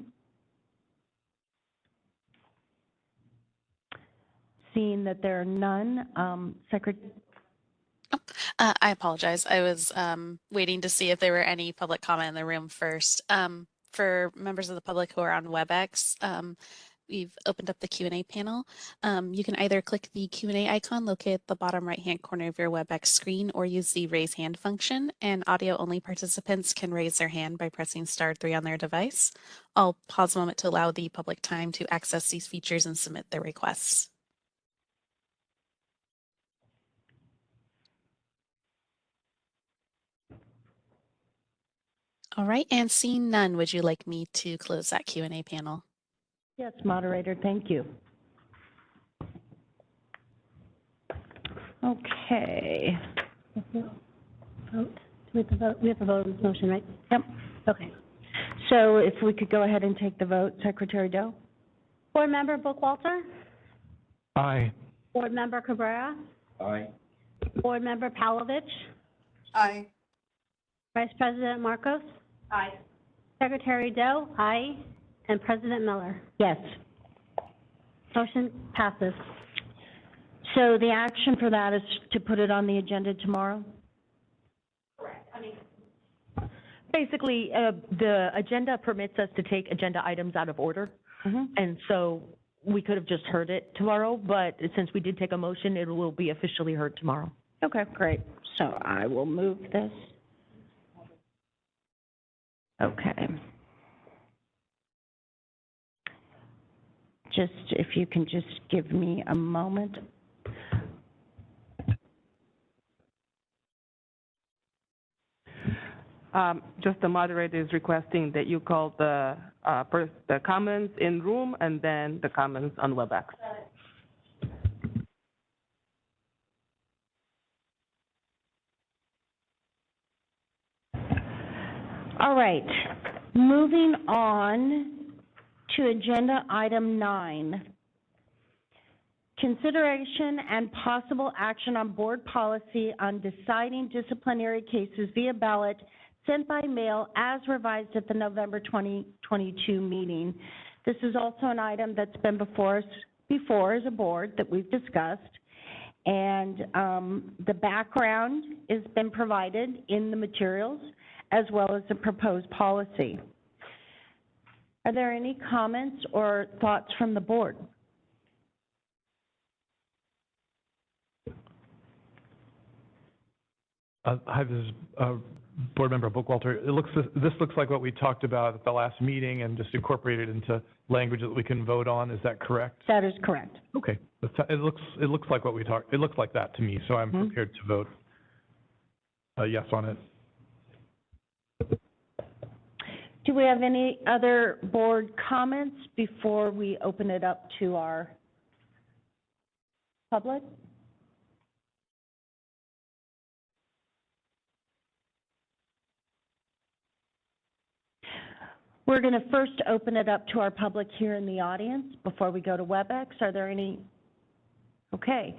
Speaker 1: Seeing that there are none, Secretary.
Speaker 8: I apologize. I was waiting to see if there were any public comment in the room first. For members of the public who are on WebEx, we've opened up the Q&A panel. You can either click the Q&A icon located at the bottom right-hand corner of your WebEx screen or use the raise hand function, and audio-only participants can raise their hand by pressing *3 on their device. I'll pause a moment to allow the public time to access these features and submit their requests. All right, and seeing none, would you like me to close that Q&A panel?
Speaker 1: Yes, moderator, thank you. Okay.
Speaker 2: Vote. We have to vote. We have to vote on this motion, right?
Speaker 1: Yep.
Speaker 2: Okay.
Speaker 1: So if we could go ahead and take the vote, Secretary Doe?
Speaker 2: Board Member Bookwalter?
Speaker 3: Aye.
Speaker 2: Board Member Cabrera?
Speaker 9: Aye.
Speaker 2: Board Member Palovich?
Speaker 4: Aye.
Speaker 2: Vice President Marcos?
Speaker 4: Aye.
Speaker 2: Secretary Doe? Aye. And President Miller?
Speaker 1: Yes.
Speaker 2: Motion passes.
Speaker 1: So the action for that is to put it on the agenda tomorrow?
Speaker 7: Basically, the agenda permits us to take agenda items out of order, and so we could have just heard it tomorrow, but since we did take a motion, it will be officially heard tomorrow.
Speaker 1: Okay, great. So I will move this. Okay. Just, if you can just give me a moment.
Speaker 11: Just the moderator is requesting that you call the comments in room and then the comments on WebEx.
Speaker 1: All right, moving on to agenda item 9. Consideration and possible action on board policy on deciding disciplinary cases via ballot sent by mail as revised at the November 2022 meeting. This is also an item that's been before us before as a board that we've discussed. And the background has been provided in the materials as well as the proposed policy. Are there any comments or thoughts from the board?
Speaker 3: Hi, this is Board Member Bookwalter. This looks like what we talked about at the last meeting and just incorporated into language that we can vote on. Is that correct?
Speaker 1: That is correct.
Speaker 3: Okay. It looks like what we talked. It looks like that to me. So I'm prepared to vote yes on it.
Speaker 1: Do we have any other board comments before we open it up to our public? We're going to first open it up to our public here in the audience before we go to WebEx. Are there any? Okay.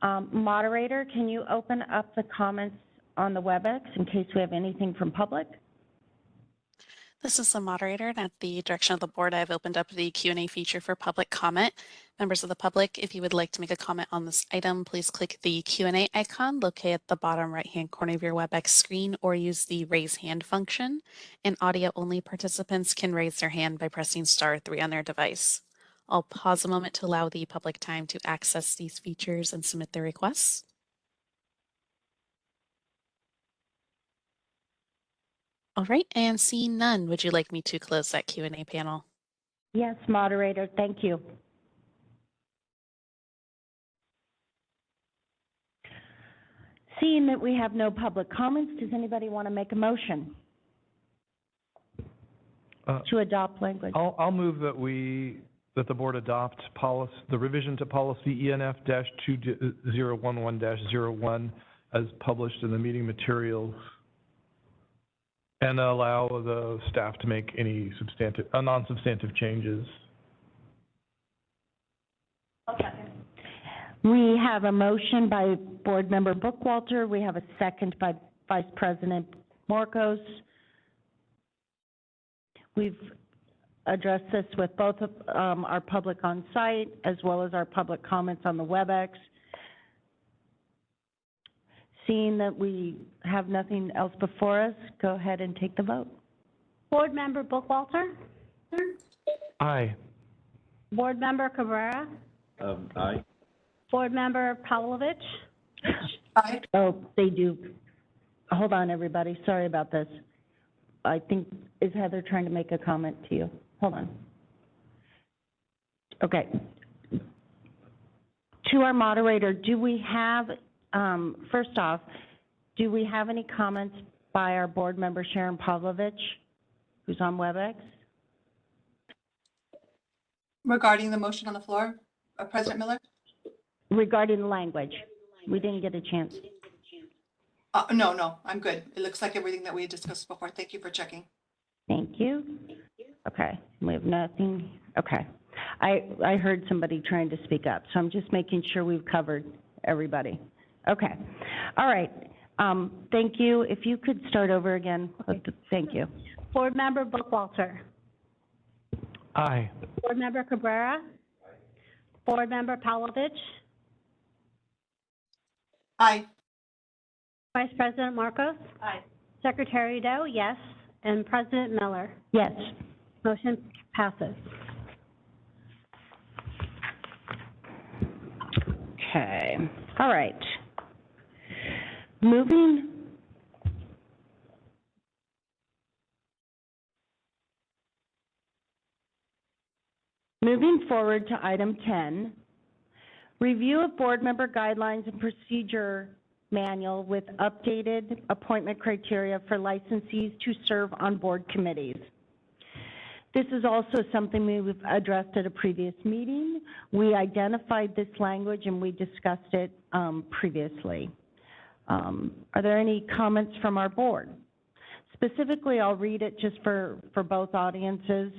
Speaker 1: Moderator, can you open up the comments on the WebEx in case we have anything from public?
Speaker 8: This is the moderator, and at the direction of the board, I've opened up the Q&A feature for public comment. Members of the public, if you would like to make a comment on this item, please click the Q&A icon located at the bottom right-hand corner of your WebEx screen or use the raise hand function. And audio-only participants can raise their hand by pressing *3 on their device. I'll pause a moment to allow the public time to access these features and submit their requests. All right, and seeing none, would you like me to close that Q&A panel?
Speaker 1: Yes, moderator, thank you. Seeing that we have no public comments, does anybody want to make a motion to adopt language?
Speaker 3: I'll move that that the board adopt the revision to policy ENF-2011-01 as published in the meeting materials, and allow the staff to make any non-substantive changes.
Speaker 1: Okay. We have a motion by Board Member Bookwalter. We have a second by Vice President Marcos. We've addressed this with both of our public on site as well as our public comments on the WebEx. Seeing that we have nothing else before us, go ahead and take the vote.
Speaker 2: Board Member Bookwalter?
Speaker 3: Aye.
Speaker 2: Board Member Cabrera?
Speaker 12: Aye.
Speaker 2: Board Member Pavlovich?
Speaker 4: Aye.
Speaker 1: Oh, they do. Hold on, everybody. Sorry about this. I think, is Heather trying to make a comment to you? Hold on. Okay. To our moderator, do we have, first off, do we have any comments by our board member Sharon Pavlovich, who's on WebEx?
Speaker 4: Regarding the motion on the floor, President Miller?
Speaker 1: Regarding the language. We didn't get a chance.
Speaker 4: No, I'm good. It looks like everything that we had discussed before. Thank you for checking.
Speaker 1: Thank you. Okay, we have nothing. Okay. I heard somebody trying to speak up, so I'm just making sure we've covered everybody. Okay. All right. Thank you. If you could start over again. Thank you.
Speaker 2: Board Member Bookwalter?
Speaker 3: Aye.
Speaker 2: Board Member Cabrera? Board Member Pavlovich?
Speaker 4: Aye.
Speaker 2: Vice President Marcos?
Speaker 4: Aye.
Speaker 2: Secretary Doe, yes. And President Miller?
Speaker 1: Yes.
Speaker 2: Motion passes.
Speaker 1: Okay. All right. Moving forward to item 10, review of board member guidelines and procedure manual with updated appointment criteria for licensees to serve on board committees. This is also something we've addressed at a previous meeting. We identified this language and we discussed it previously. Are there any comments from our board? Specifically, I'll read it just for both audiences,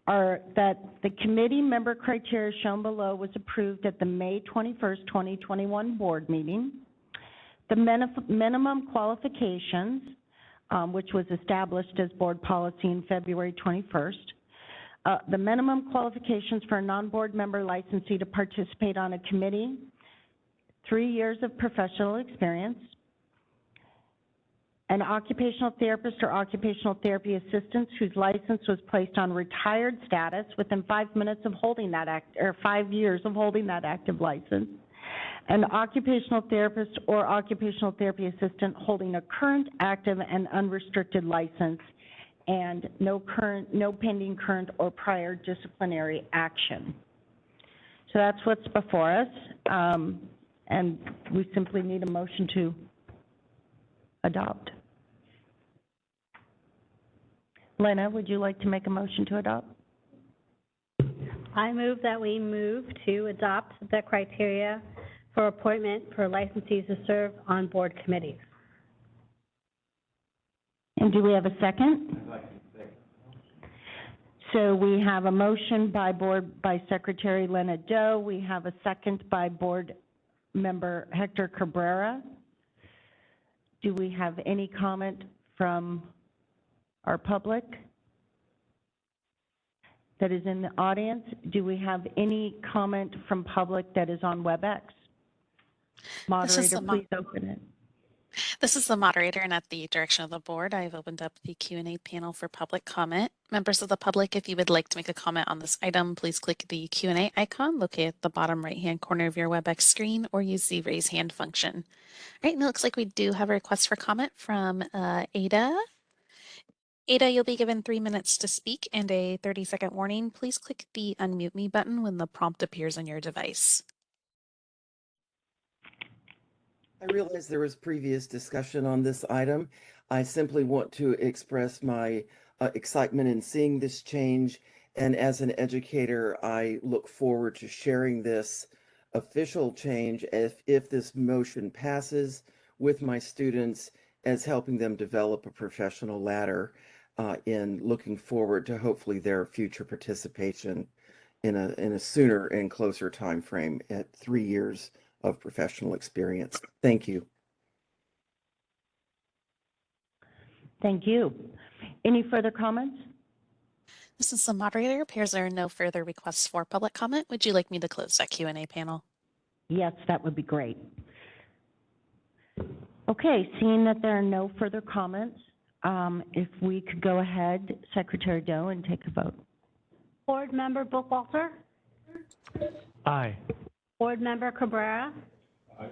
Speaker 1: are that the committee member criteria shown below was approved at the May 21st, 2021 board meeting. The minimum qualifications, which was established as board policy in February 21st, the minimum qualifications for a non-board member licensee to participate on a committee, 3 years of professional experience, an occupational therapist or occupational therapy assistant whose license was placed on retired status within 5 minutes of holding that 5 years of holding that active license, an occupational therapist or occupational therapy assistant holding a current active and unrestricted license, and no pending current or prior disciplinary action. So that's what's before us, and we simply need a motion to adopt. Lena, would you like to make a motion to adopt?
Speaker 2: I move that we move to adopt the criteria for appointment for licensees to serve on board committees.
Speaker 1: And do we have a second? So we have a motion by Secretary Lena Doe. We have a second by Board Member Hector Cabrera. Do we have any comment from our public? that is in the audience? Do we have any comment from public that is on WebEx? Moderator, please open it.
Speaker 8: This is the moderator, and at the direction of the board, I've opened up the Q&A panel for public comment. Members of the public, if you would like to make a comment on this item, please click the Q&A icon located at the bottom right-hand corner of your WebEx screen or use the raise hand function. All right, and it looks like we do have a request for comment from Ada. Ada, you'll be given 3 minutes to speak and a 30-second warning. Please click the unmute me button when the prompt appears on your device.
Speaker 9: I realize there was previous discussion on this item. I simply want to express my excitement in seeing this change. And as an educator, I look forward to sharing this official change if this motion passes with my students as helping them develop a professional ladder in looking forward to hopefully their future participation in a sooner and closer time frame at 3 years of professional experience. Thank you.
Speaker 1: Thank you. Any further comments?
Speaker 8: This is the moderator. Appears there are no further requests for public comment. Would you like me to close that Q&A panel?
Speaker 1: Yes, that would be great. Okay, seeing that there are no further comments, if we could go ahead, Secretary Doe, and take a vote.
Speaker 2: Board Member Bookwalter?
Speaker 3: Aye.
Speaker 2: Board Member Cabrera?
Speaker 3: Aye.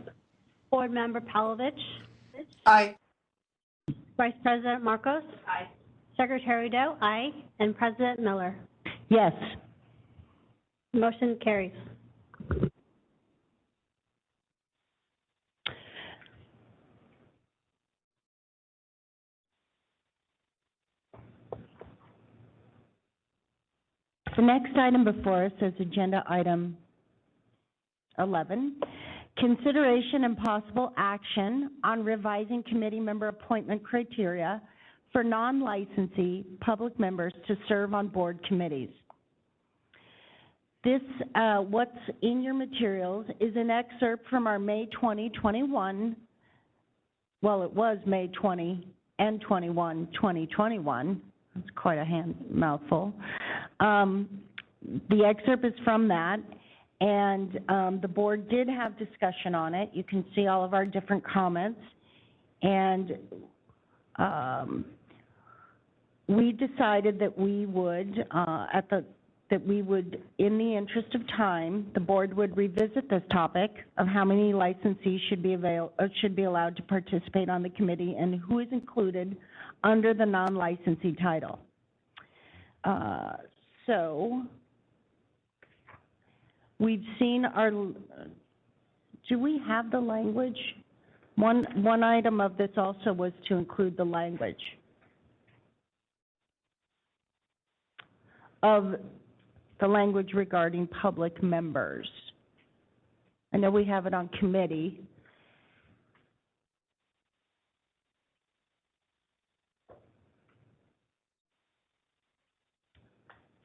Speaker 2: Board Member Palovich?
Speaker 4: Aye.
Speaker 2: Vice President Marcos? Aye. Secretary Doe? Aye. And President Miller?
Speaker 1: Yes.
Speaker 2: Motion carries.
Speaker 1: The next item before us is agenda item 11, consideration and possible action on revising committee member appointment criteria for non-licensee public members to serve on board committees. This, what's in your materials is an excerpt from our May 2021, well, it was May 20 and 21, 2021. That's quite a mouthful. The excerpt is from that, and the board did have discussion on it. You can see all of our different comments, and we decided that we would, in the interest of time, the board would revisit this topic of how many licensees should be allowed to participate on the committee and who is included under the non-licensee title. So we've seen our, do we have the language? One item of this also was to include the language of the language regarding public members. I know we have it on committee.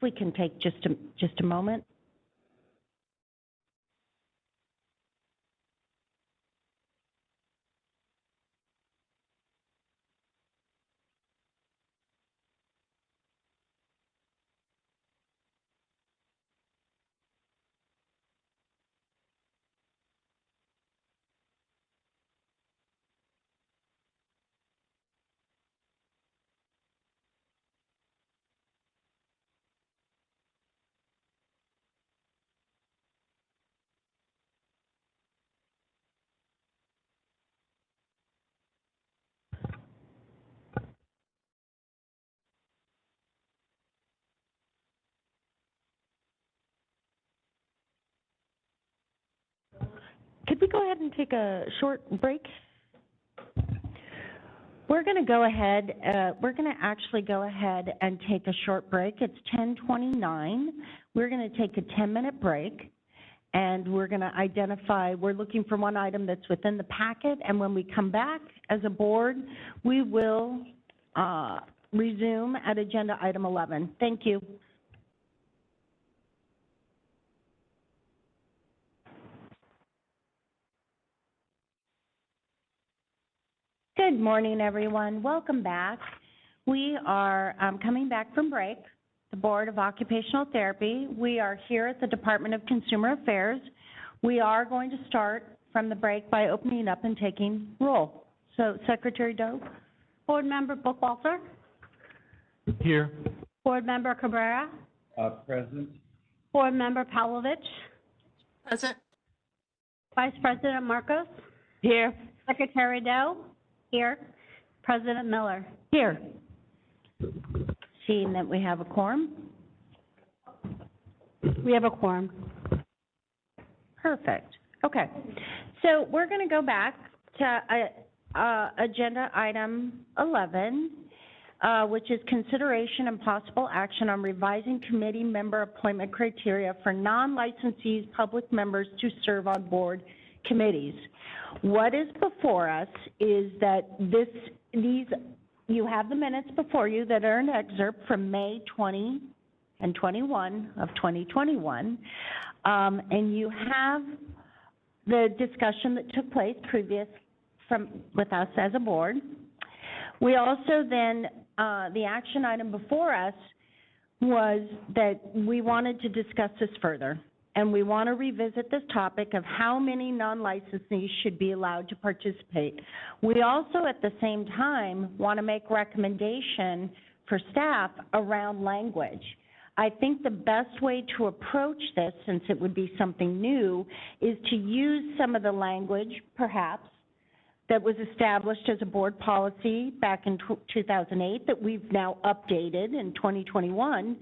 Speaker 1: We can take just a moment. Could we go ahead and take a short break? We're going to go ahead, actually go ahead and take a short break. It's 10:29. We're going to take a 10-minute break, and we're going to identify, we're looking for one item that's within the packet, and when we come back as a board, we will resume at agenda item 11. Thank you. Good morning, everyone. Welcome back. We are coming back from break. the Board of Occupational Therapy. We are here at the Department of Consumer Affairs. We are going to start from the break by opening up and taking roll. So Secretary Doe.
Speaker 2: Board Member Bookwalter,
Speaker 3: Here.
Speaker 2: Board Member Cabrera,
Speaker 12: Present.
Speaker 2: Board Member Pavlovich,
Speaker 4: Present?
Speaker 2: Vice President Marcos,
Speaker 11: Here.
Speaker 2: Secretary Doe, here, President Miller.
Speaker 1: Here. Seeing that we have a quorum.
Speaker 2: We have a quorum.
Speaker 1: Perfect. Okay. So we're going to go back to agenda item 11, which is consideration and possible action on revising committee member appointment criteria for non-licensees public members to serve on board committees. What is before us is that you have the minutes before you that are an excerpt from May 20 and 21 of 2021, and you have the discussion that took place with us as a board. We also then, the action item before us was that we wanted to discuss this further, and we want to revisit this topic of how many non-licensees should be allowed to participate. We also, at the same time, want to make recommendation for staff around language. I think the best way to approach this, since it would be something new, is to use some of the language, perhaps, that was established as a board policy back in 2008 that we've now updated in 2021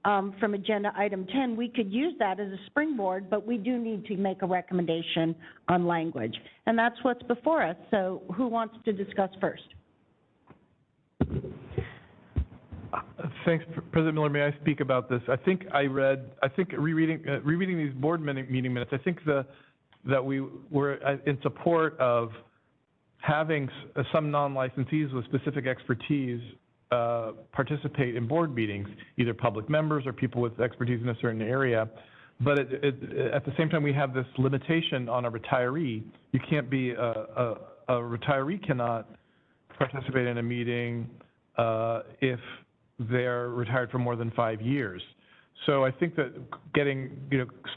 Speaker 1: from agenda item 10. We could use that as a springboard, but we do need to make a recommendation on language. And that's what's before us. So who wants to discuss first?
Speaker 3: Thanks, President Miller. May I speak about this? I think rereading these board meeting minutes, I think that we were in support of having some non-licensees with specific expertise participate in board meetings, either public members or people with expertise in a certain area. But at the same time, we have this limitation on a retiree. You can't be, a retiree cannot participate in a meeting if they're retired for more than 5 years. So I think that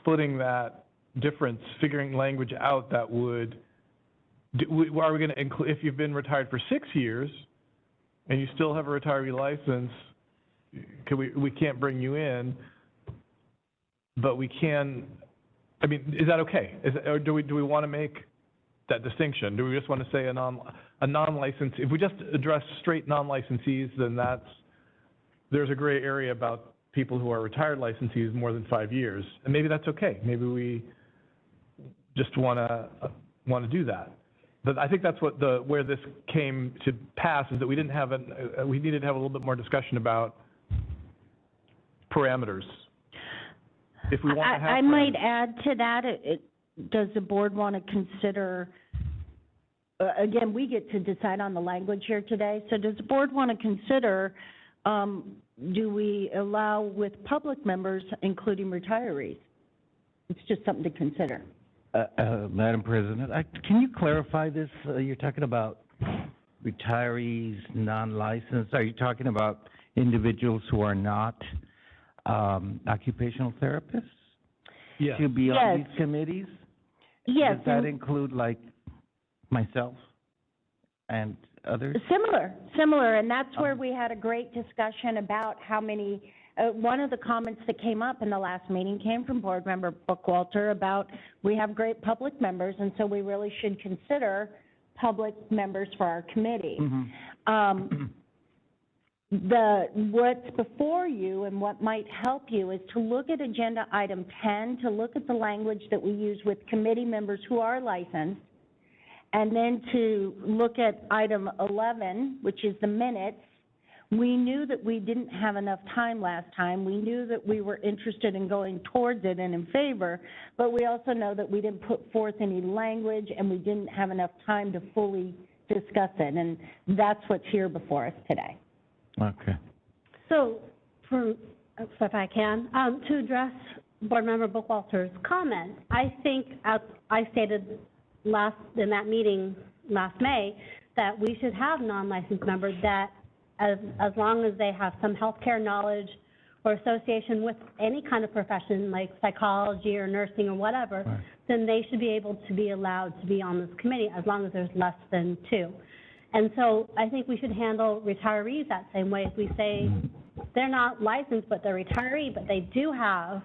Speaker 3: splitting that difference, figuring language out that would, are we going to include, if you've been retired for 6 years and you still have a retiree license, we can't bring you in, but we can, I mean, is that okay? Or do we want to make that distinction? Do we just want to say a non-licensed, if we just address straight non-licensees, then there's a gray area about people who are retired licensees more than 5 years, and maybe that's okay. Maybe we just want to do that. But I think that's where this came to pass, is that we needed to have a little bit more discussion about parameters. If we want to have
Speaker 1: I might add to that, does the board want to consider, again, we get to decide on the language here today, so does the board want to consider, do we allow with public members, including retirees? It's just something to consider.
Speaker 12: Madam President, can you clarify this? You're talking about retirees, non-licensed. Are you talking about individuals who are not occupational therapists?
Speaker 3: Yes.
Speaker 12: To be on these committees?
Speaker 1: Yes.
Speaker 12: Does that include, like, myself and others?
Speaker 1: Similar, and that's where we had a great discussion about how many, one of the comments that came up in the last meeting came from Board Member Bookwalter about we have great public members, and so we really should consider public members for our committee.
Speaker 12: Mm-hmm.
Speaker 1: What's before you and what might help you is to look at agenda item 10, to look at the language that we use with committee members who are licensed, and then to look at item 11, which is the minutes. We knew that we didn't have enough time last time. We knew that we were interested in going towards it and in favor, but we also know that we didn't put forth any language and we didn't have enough time to fully discuss it, and that's what's here before us today.
Speaker 12: Okay.
Speaker 2: So, if I can, to address Board Member Bookwalter's comment, I think I stated in that meeting last May that we should have non-licensed members that, as long as they have some healthcare knowledge or association with any kind of profession like psychology or nursing or whatever,
Speaker 12: Right.
Speaker 2: then they should be able to be allowed to be on this committee as long as there's less than 2. And so I think we should handle retirees that same way. If we say they're not licensed, but they're retiree, but they do have,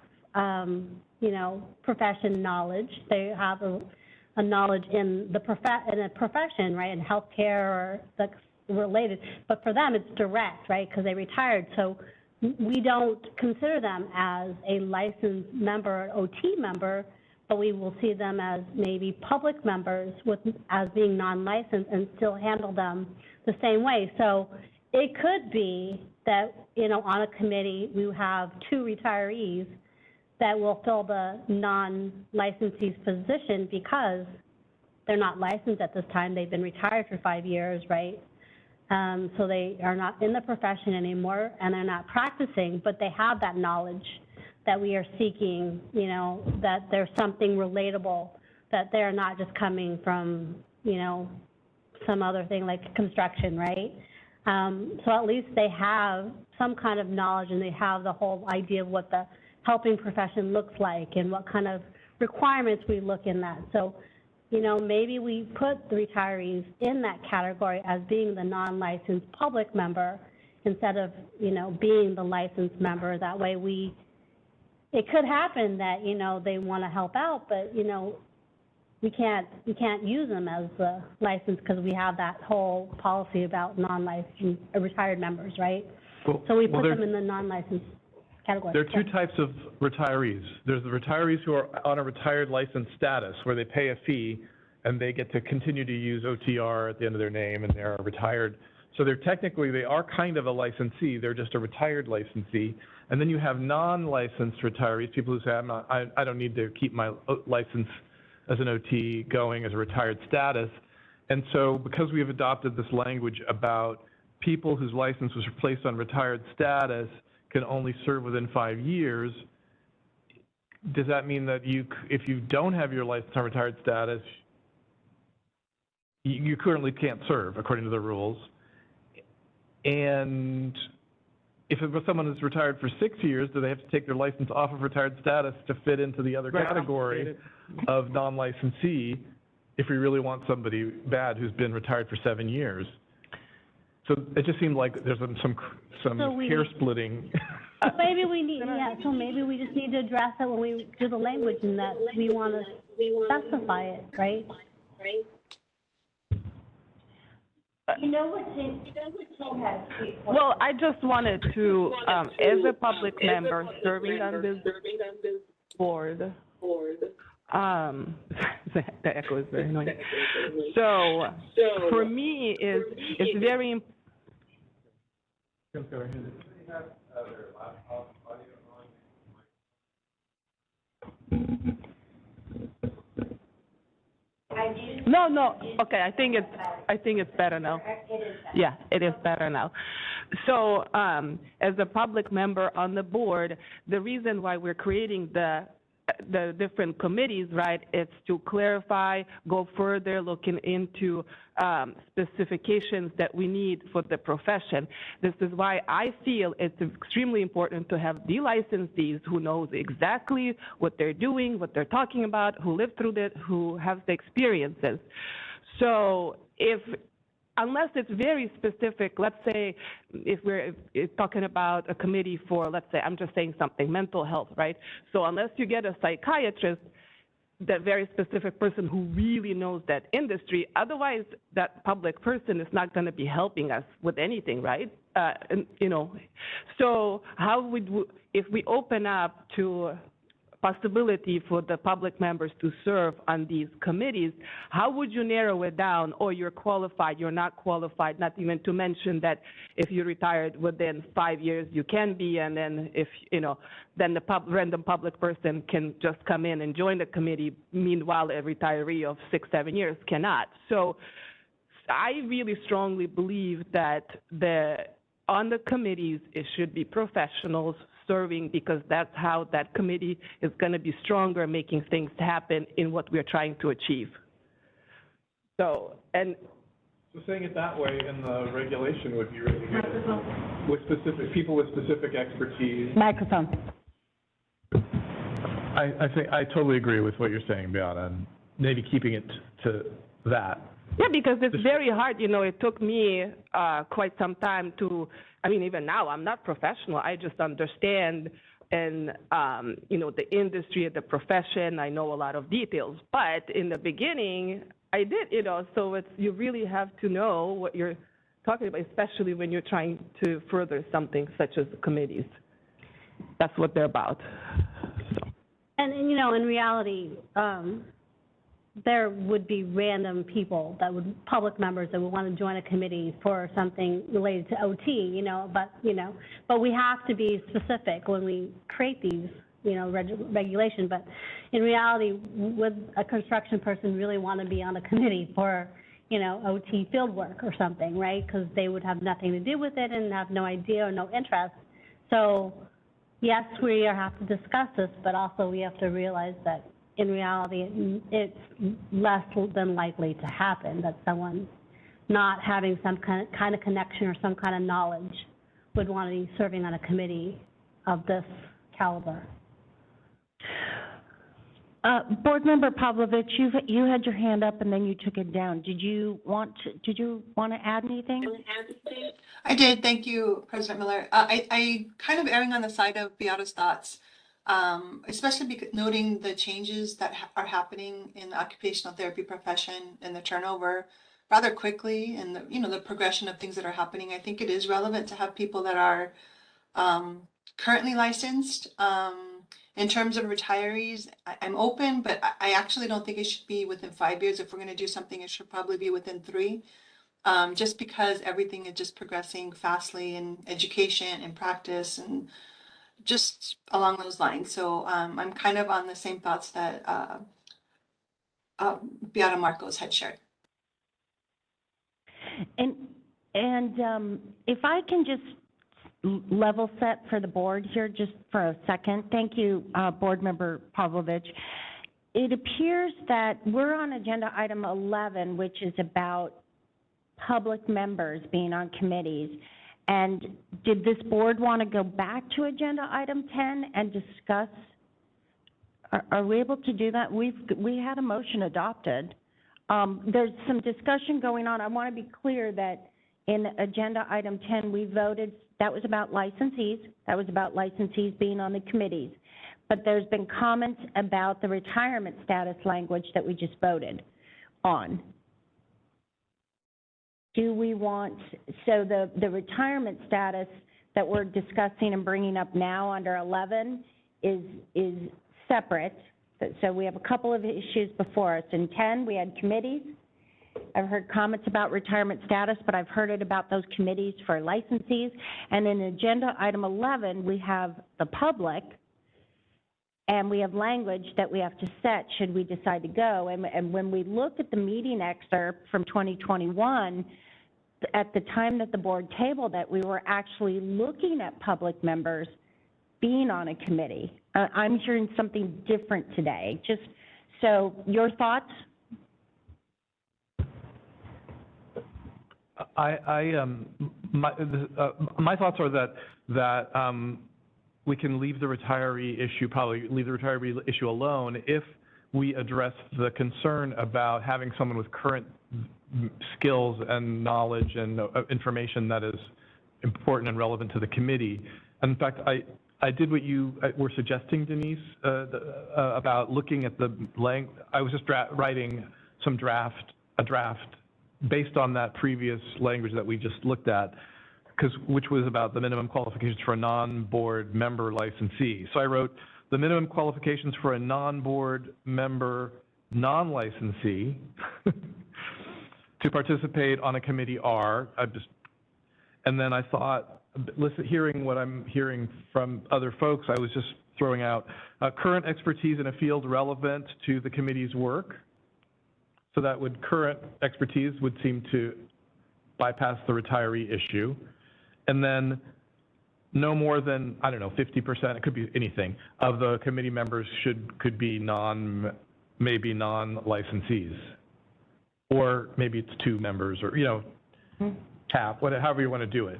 Speaker 2: you know, profession knowledge. They have a knowledge in the in a profession, right, in healthcare or that's related. But for them, it's direct, right, because they retired. So we don't consider them as a licensed member, an OT member, but we will see them as maybe public members as being non-licensed and still handle them the same way. So it could be that, you know, on a committee, we have 2 retirees that will fill the non-licensee's position because they're not licensed at this time. They've been retired for 5 years, right? So they are not in the profession anymore and they're not practicing, but they have that knowledge that we are seeking, you know, that there's something relatable, that they're not just coming from, you know, some other thing like construction, right? So at least they have some kind of knowledge and they have the whole idea of what the helping profession looks like and what kind of requirements we look in that. So, you know, maybe we put the retirees in that category as being the non-licensed public member instead of, you know, being the licensed member. That way it could happen that, you know, they want to help out, but, you know, we can't use them as the licensed because we have that whole policy about non-licensed retired members, right?
Speaker 3: Well,
Speaker 2: So we put them in the non-licensed category.
Speaker 3: There are 2 types of retirees. There's the retirees who are on a retired license status where they pay a fee and they get to continue to use OTR at the end of their name and they're retired. So they're technically, they are kind of a licensee, they're just a retired licensee. And then you have non-licensed retirees, people who say, I don't need to keep my license as an OT going as a retired status. And so because we have adopted this language about people whose license was placed on retired status can only serve within 5 years, does that mean that if you don't have your license on retired status, you currently can't serve according to the rules? And if it was someone who's retired for 6 years, do they have to take their license off of retired status to fit into the other category of non-licensee if we really want somebody bad who's been retired for 7 years? So it just seemed like there's some hair splitting.
Speaker 2: Maybe we need, so maybe we just need to address it when we do the language and that we want to specify it, right?
Speaker 1: You know what,
Speaker 11: Well, I just wanted to, as a public member serving on this board, the echo is very annoying. So for me, it's very important. No. Okay, I think it's better now. Yeah, it is better now. So, as a public member on the board, the reason why we're creating the different committees, right, it's to clarify, go further, looking into specifications that we need for the profession. This is why I feel it's extremely important to have the licensees who knows exactly what they're doing, what they're talking about, who lived through it, who have the experiences. So unless it's very specific, let's say if we're talking about a committee for, let's say, I'm just saying something, mental health, right? So unless you get a psychiatrist, that very specific person who really knows that industry, otherwise that public person is not going to be helping us with anything, right? So how if we open up to possibility for the public members to serve on these committees, how would you narrow it down? Or you're qualified, you're not qualified, not even to mention that if you retired within 5 years, you can be, and then if, then the random public person can just come in and join the committee, meanwhile a retiree of 6-7 years cannot. So I really strongly believe that on the committees, it should be professionals serving, because that's how that committee is going to be stronger, making things happen in what we're trying to achieve. So saying it that way in the regulation would be really good.
Speaker 3: with specific, people with specific expertise.
Speaker 1: Microphone.
Speaker 3: I think, I totally agree with what you're saying, Beata, and maybe keeping it to that.
Speaker 11: Yeah, because it's very hard, you know, it took me quite some time to, I mean, even now, I'm not professional, I just understand and, you know, the industry, the profession, I know a lot of details. But in the beginning, I did, you know, so it's, you really have to know what you're talking about, especially when you're trying to further something such as committees. That's what they're about. So.
Speaker 2: And, you know, in reality, there would be random people that would, public members that would want to join a committee for something related to OT, you know, but we have to be specific when we create these, you know, regulations. But in reality, would a construction person really want to be on a committee for, you know, OT field work or something, right? Because they would have nothing to do with it and have no idea or no interest. So, yes, we have to discuss this, but also we have to realize that in reality, it's less than likely to happen that someone not having some kind of connection or some kind of knowledge would want to be serving on a committee of this caliber.
Speaker 1: Board Member Pavlovich, you had your hand up and then you took it down. Did you want to add anything?
Speaker 4: I did. Thank you, President Miller. I kind of erring on the side of Beata's thoughts, especially noting the changes that are happening in the occupational therapy profession and the turnover rather quickly, and the, you know, the progression of things that are happening. I think it is relevant to have people that are currently licensed. In terms of retirees, I'm open, but I actually don't think it should be within 5 years. If we're going to do something, it should probably be within 3. Just because everything is just progressing fastly in education and practice and just along those lines. So I'm kind of on the same thoughts that Beata Marcos had shared.
Speaker 1: And if I can just level set for the board here just for a second. Thank you, Board Member Pavlovich. It appears that we're on agenda item 11, which is about public members being on committees. And did this board want to go back to agenda item 10 and discuss? Are we able to do that? We had a motion adopted. There's some discussion going on. I want to be clear that in agenda item 10, we voted, that was about licensees. That was about licensees being on the committees. But there's been comments about the retirement status language that we just voted on. Do we want, so the retirement status that we're discussing and bringing up now under 11 is separate. So we have a couple of issues before us. In 10, we had committees. I've heard comments about retirement status, but I've heard it about those committees for licensees. And in agenda item 11, we have the public, and we have language that we have to set should we decide to go. And when we look at the meeting excerpt from 2021, at the time that the board tabled it, we were actually looking at public members being on a committee. I'm hearing something different today. Just so your thoughts?
Speaker 3: My thoughts are that we can leave the retiree issue, probably leave the retiree issue alone if we address the concern about having someone with current skills and knowledge and information that is important and relevant to the committee. And in fact, I did what you were suggesting, Denise, about looking at the language. I was just writing a draft based on that previous language that we just looked at, which was about the minimum qualifications for a non-board member licensee. So I wrote, the minimum qualifications for a non-board member non-licensee to participate on a committee are, and then I thought, hearing what I'm hearing from other folks, I was just throwing out current expertise in a field relevant to the committee's work. So that current expertise would seem to bypass the retiree issue. And then no more than, I don't know, 50%, it could be anything, of the committee members could be maybe non-licensees. Or maybe it's 2 members or, cap, however you want to do it.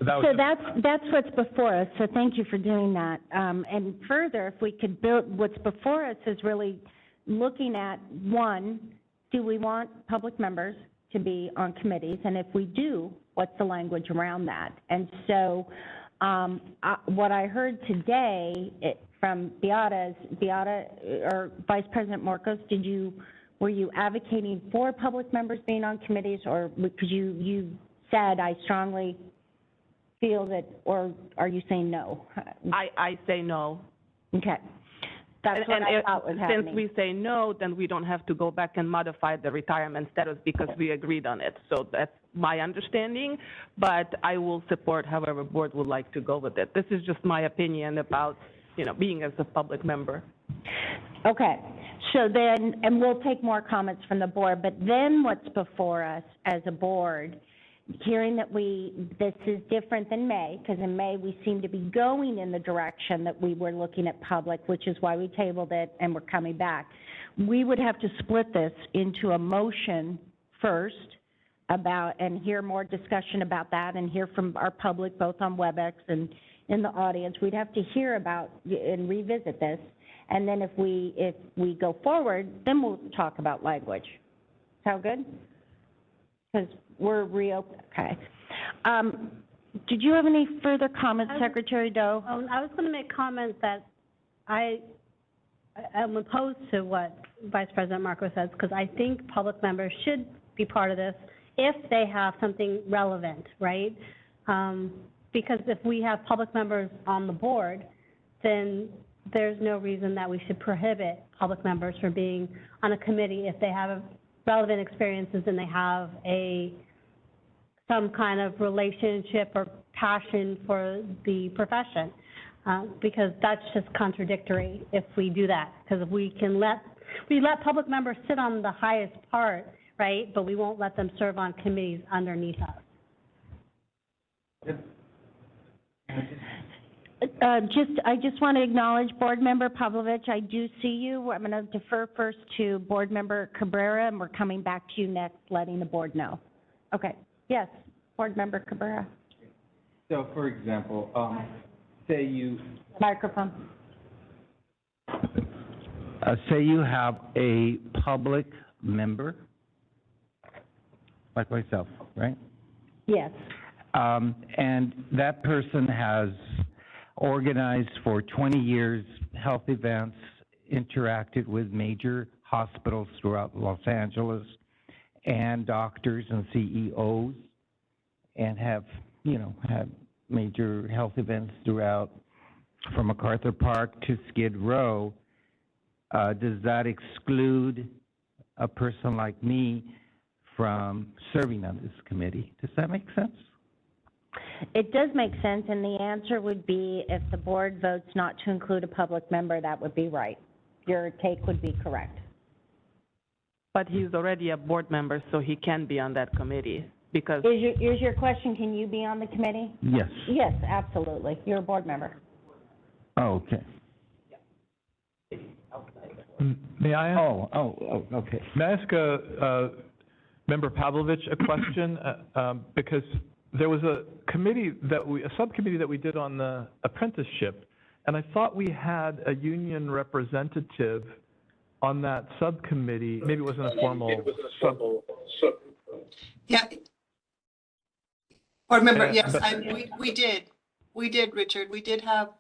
Speaker 3: That was
Speaker 1: So
Speaker 3: just-
Speaker 1: that's what's before us, so thank you for doing that. And further, if we could build, what's before us is really looking at, one, do we want public members to be on committees? And if we do, what's the language around that? And so what I heard today from Beata or Vice President Marcos, were you advocating for public members being on committees, or because you said I strongly feel that, or are you saying no?
Speaker 11: I say no.
Speaker 1: Okay. That's what I thought was happening.
Speaker 11: Since we say no, then we don't have to go back and modify the retirement status because we agreed on it. So that's my understanding, but I will support however board would like to go with it. This is just my opinion about, being as a public member.
Speaker 1: Okay. So then, and we'll take more comments from the board, but then what's before us as a board, hearing that this is different than May, because in May we seem to be going in the direction that we were looking at public, which is why we tabled it and we're coming back. We would have to split this into a motion first and hear more discussion about that and hear from our public, both on WebEx and in the audience. We'd have to hear about and revisit this. And then if we go forward, then we'll talk about language. Sound good? Because we're reopened. Okay. Did you have any further comments, Secretary Doe?
Speaker 2: I was going to make comments that I'm opposed to what Vice President Marco says, because I think public members should be part of this if they have something relevant, right? Because if we have public members on the board, then there's no reason that we should prohibit public members from being on a committee if they have relevant experiences and they have some kind of relationship or passion for the profession, because that's just contradictory if we do that. Because if we let public members sit on the highest part, right, but we won't let them serve on committees underneath us.
Speaker 1: I just want to acknowledge Board Member Pavlovich. I do see you. I'm going to defer first to Board Member Cabrera, and we're coming back to you next, letting the board know. Okay. Yes, Board Member Cabrera.
Speaker 12: So, for example, say you...
Speaker 1: Microphone.
Speaker 12: Say you have a public member, like myself, right?
Speaker 1: Yes.
Speaker 12: And that person has organized for 20 years health events, interacted with major hospitals throughout Los Angeles, and doctors and CEOs, and have had major health events throughout, from MacArthur Park to Skid Row. Does that exclude a person like me from serving on this committee? Does that make sense?
Speaker 1: It does make sense, and the answer would be if the board votes not to include a public member, that would be right. Your take would be correct.
Speaker 11: But he's already a board member, so he can be on that committee because...
Speaker 1: Is your question, can you be on the committee?
Speaker 12: Yes.
Speaker 1: Yes, absolutely. You're a board member.
Speaker 12: Oh, okay.
Speaker 3: May I ask?
Speaker 12: Okay.
Speaker 3: May I ask Member Pavlovich a question? Because there was a subcommittee that we did on the apprenticeship, and I thought we had a union representative on that subcommittee. Maybe it wasn't a formal
Speaker 4: Yeah. Board member, yes, we did, Richard. We did have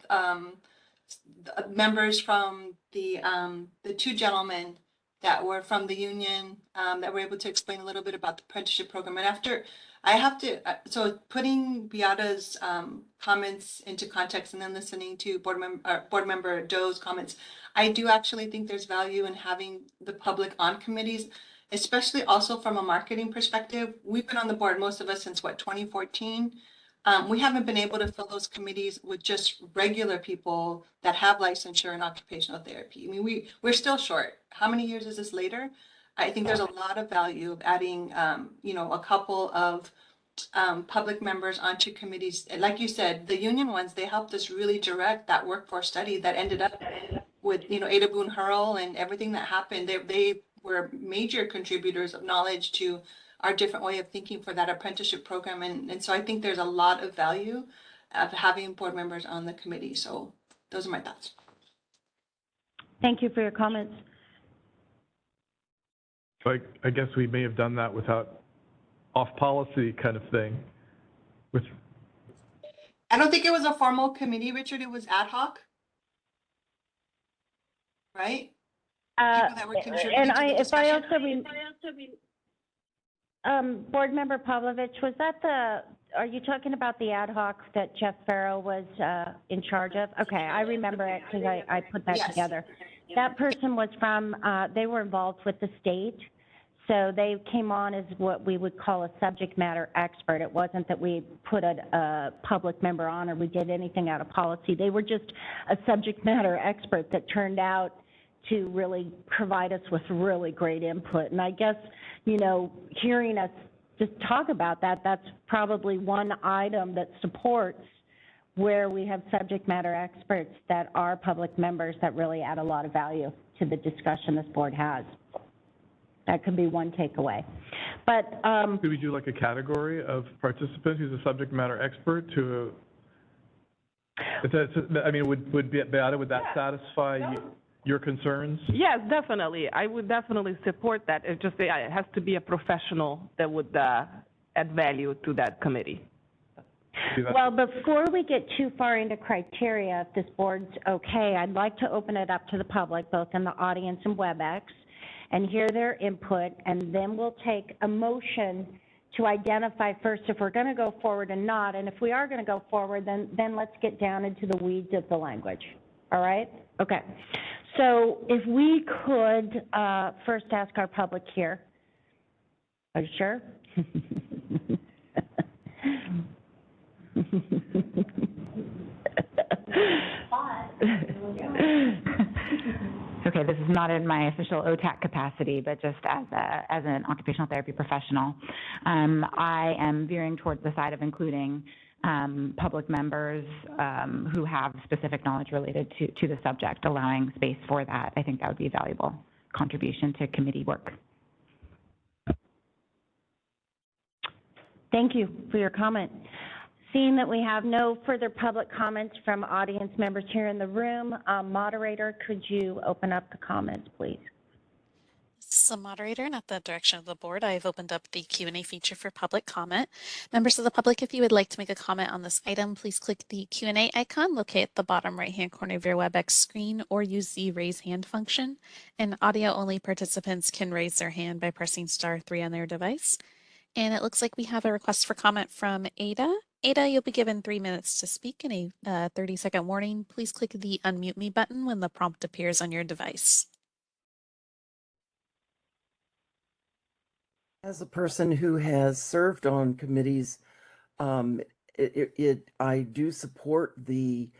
Speaker 4: members from the two gentlemen that were from the union that were able to explain a little bit about the apprenticeship program. And after, I have to, so putting Beata's comments into context and then listening to board member Doe's comments, I do actually think there's value in having the public on committees, especially also from a marketing perspective. We've been on the board, most of us, since 2014. We haven't been able to fill those committees with just regular people that have licensure in occupational therapy. I mean, we're still short. How many years is this later? I think there's a lot of value of adding, a couple of public members onto committees. Like you said, the union ones, they helped us really direct that workforce study that ended up with, Ada Boone Hurl and everything that happened. They were major contributors of knowledge to our different way of thinking for that apprenticeship program. And so I think there's a lot of value of having board members on the committee. So those are my thoughts.
Speaker 1: Thank you for your comments.
Speaker 3: So I guess we may have done that without off-policy kind of thing, which,
Speaker 4: I don't think it was a formal committee, Richard. It was ad hoc, right? People that were contributing
Speaker 1: And
Speaker 4: to the
Speaker 1: if I
Speaker 4: discussion.
Speaker 1: also, Board Member Pavlovich, was that are you talking about the ad hoc that Jeff Farrow was in charge of? Okay, I remember it because I put that
Speaker 4: Yes.
Speaker 1: together. That person was from, they were involved with the state, so they came on as what we would call a subject matter expert. It wasn't that we put a public member on or we did anything out of policy. They were just a subject matter expert that turned out to really provide us with really great input. And I guess, you know, hearing us just talk about that, that's probably one item that supports where we have subject matter experts that are public members that really add a lot of value to the discussion this board has. That could be one takeaway. But
Speaker 3: could we do like a category of participant who's a subject matter expert to, I mean, would Beata, would that satisfy your concerns?
Speaker 11: Yes, definitely. I would definitely support that. It just, it has to be a professional that would add value to that committee.
Speaker 1: well, before we get too far into criteria, if this board's okay, I'd like to open it up to the public, both in the audience and WebEx, and hear their input, and then we'll take a motion to identify first if we're going to go forward or not, and if we are going to go forward, then let's get down into the weeds of the language. All right? Okay. So if we could first ask our public here. Are you sure?
Speaker 6: Okay, this is not in my official OTAC capacity, but just as an occupational therapy professional. I am veering towards the side of including public members who have specific knowledge related to the subject, allowing space for that. I think that would be a valuable contribution to committee work.
Speaker 1: Thank you for your comment. Seeing that we have no further public comments from audience members here in the room, moderator, could you open up the comments, please?
Speaker 8: This is the moderator, and at the direction of the board, I've opened up the Q&A feature for public comment. Members of the public, if you would like to make a comment on this item, please click the Q&A icon located at the bottom right-hand corner of your WebEx screen, or use the raise hand function. And audio-only participants can raise their hand by pressing *3 on their device. And it looks like we have a request for comment from Ada. Ada, you'll be given 3 minutes to speak and a 30-second warning. Please click the unmute me button when the prompt appears on your device.
Speaker 9: As a person who has served on committees, I do support the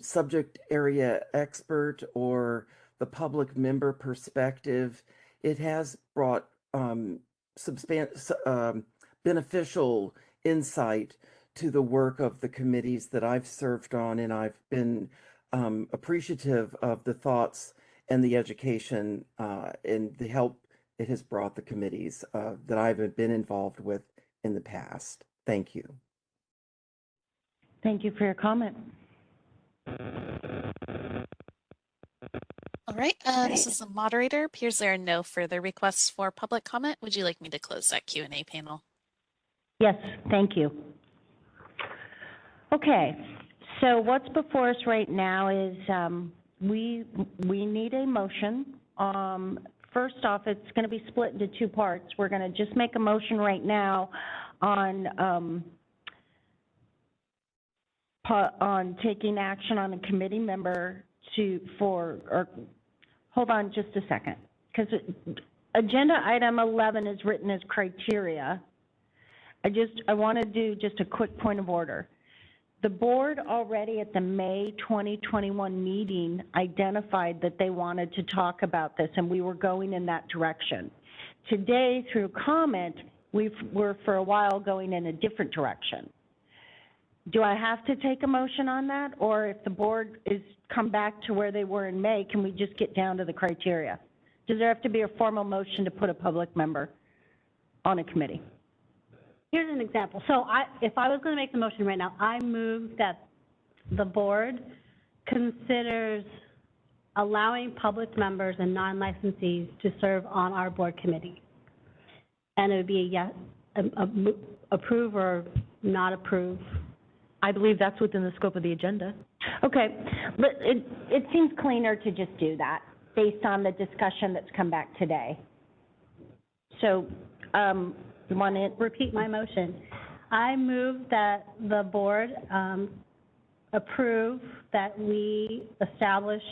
Speaker 9: subject area expert or the public member perspective. It has brought beneficial insight to the work of the committees that I've served on, and I've been appreciative of the thoughts and the education and the help it has brought the committees that I've been involved with in the past. Thank you.
Speaker 1: Thank you for your comment.
Speaker 8: All right, this is the moderator. Appears there are no further requests for public comment. Would you like me to close that Q&A panel?
Speaker 1: Yes, thank you. Okay, so what's before us right now is we need a motion. First off, it's going to be split into two parts. We're going to just make a motion right now on taking action on a committee member hold on just a second, because agenda item 11 is written as criteria. I want to do just a quick point of order. The board already at the May 2021 meeting identified that they wanted to talk about this, and we were going in that direction. Today, through comment, we're for a while going in a different direction. Do I have to take a motion on that? Or if the board is come back to where they were in May, can we just get down to the criteria? Does there have to be a formal motion to put a public member? on a committee.
Speaker 2: Here's an example. So if I was going to make the motion right now, I move that the board considers allowing public members and non-licensees to serve on our board committee. And it would be a yes, approve or not approve.
Speaker 7: I believe that's within the scope of the agenda.
Speaker 1: Okay, but it seems cleaner to just do that based on the discussion that's come back today. So, you want to
Speaker 2: repeat my motion? I move that the board approve that we establish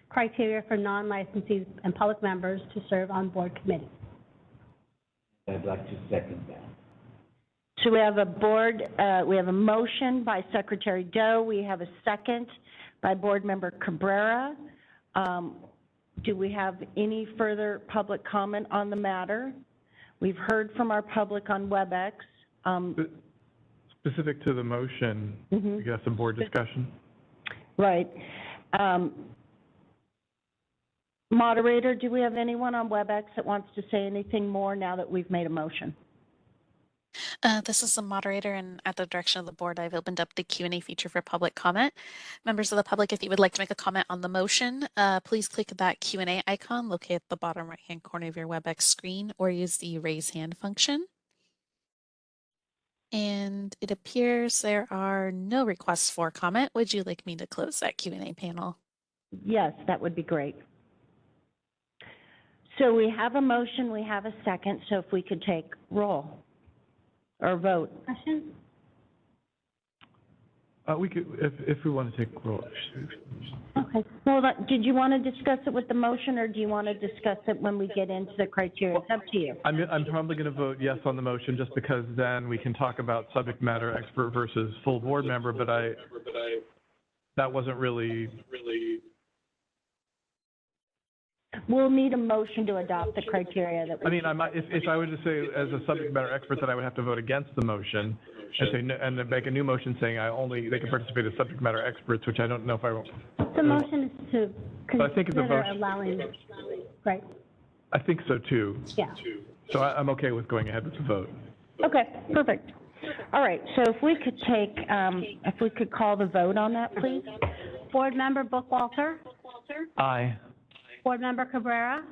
Speaker 2: criteria for non-licensees and public members to serve on board committees.
Speaker 12: I'd like to second that.
Speaker 1: So we have we have a motion by Secretary Doe. We have a second by Board Member Cabrera. Do we have any further public comment on the matter? We've heard from our public on WebEx.
Speaker 3: Specific to the motion, we got some board discussion.
Speaker 1: Right. Moderator, do we have anyone on WebEx that wants to say anything more now that we've made a motion?
Speaker 8: This is the moderator, and at the direction of the board, I've opened up the Q&A feature for public comment. Members of the public, if you would like to make a comment on the motion, please click that Q&A icon located at the bottom right-hand corner of your WebEx screen, or use the raise hand function. And it appears there are no requests for comment. Would you like me to close that Q&A panel?
Speaker 1: Yes, that would be great. So we have a motion, we have a second, so if we could take roll or vote.
Speaker 2: Question?
Speaker 3: We could, if we want to take roll.
Speaker 1: Okay. Well, did you want to discuss it with the motion, or do you want to discuss it when we get into the criteria? It's up to you.
Speaker 3: I'm probably going to vote yes on the motion, just because then we can talk about subject matter expert versus full board member, but that wasn't really.
Speaker 1: We'll need a motion to adopt the criteria that we.
Speaker 3: I mean, if I were to say as a subject matter expert, then I would have to vote against the motion and say, and then make a new motion saying they can participate as subject matter experts, which I don't know if I won't.
Speaker 2: The motion is to
Speaker 3: But I think it's a
Speaker 2: consider
Speaker 3: motion.
Speaker 2: allowing, right?
Speaker 3: I think so too.
Speaker 2: Yeah.
Speaker 3: So I'm okay with going ahead with the vote.
Speaker 1: Okay, perfect. All right, so if we could if we could call the vote on that, please.
Speaker 2: Board Member Bookwalter?
Speaker 3: Aye.
Speaker 2: Board Member Cabrera?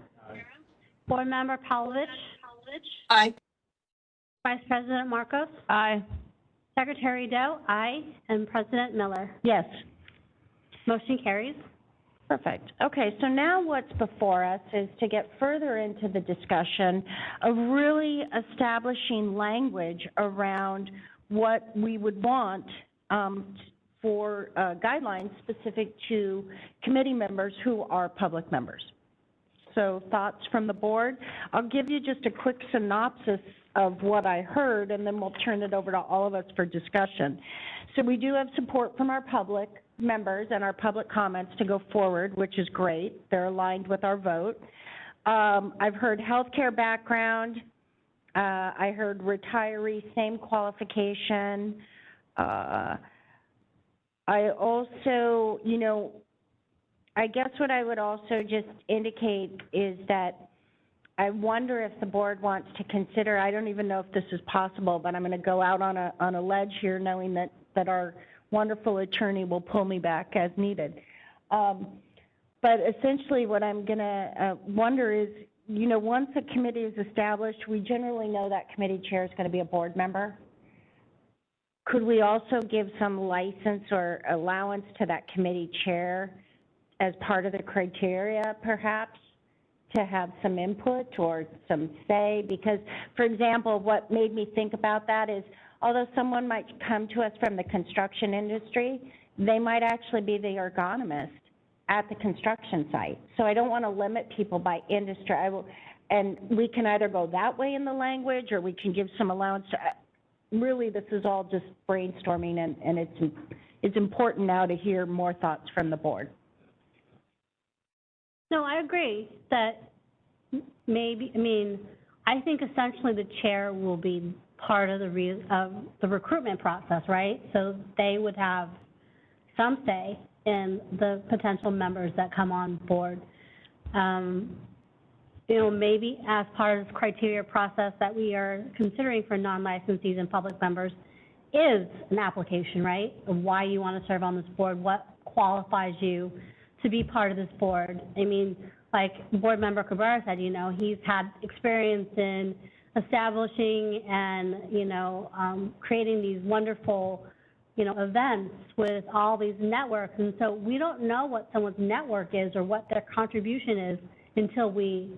Speaker 2: Board Member Pavlovich?
Speaker 4: Aye.
Speaker 2: Vice President Marcos?
Speaker 7: Aye.
Speaker 2: Secretary Doe? Aye. And President Miller?
Speaker 1: Yes.
Speaker 2: Motion carries.
Speaker 1: Perfect. Okay, so now what's before us is to get further into the discussion of really establishing language around what we would want for guidelines specific to committee members who are public members. So thoughts from the board? I'll give you just a quick synopsis of what I heard, and then we'll turn it over to all of us for discussion. So we do have support from our public members and our public comments to go forward, which is great. They're aligned with our vote. I've heard healthcare background. I heard retiree, same qualification. I also, I guess what I would also just indicate is that I wonder if the board wants to consider, I don't even know if this is possible, but I'm going to go out on a ledge here knowing that our wonderful attorney will pull me back as needed. But essentially what I'm going to wonder is, once a committee is established, we generally know that committee chair is going to be a board member. Could we also give some license or allowance to that committee chair as part of the criteria, perhaps, to have some input or some say? Because, for example, what made me think about that is, although someone might come to us from the construction industry, they might actually be the ergonomist at the construction site. So I don't want to limit people by industry. And we can either go that way in the language, or we can give some allowance to, really, this is all just brainstorming, and it's important now to hear more thoughts from the board.
Speaker 2: No, I agree that I think essentially the chair will be part of the recruitment process, right? So they would have some say in the potential members that come on board. maybe as part of this criteria process that we are considering for non-licensees and public members is an application, right? Of why you want to serve on this board, what qualifies you to be part of this board. I mean, like Board Member Cabrera said, he's had experience in establishing and, creating these wonderful, events with all these networks. And so we don't know what someone's network is or what their contribution is until we,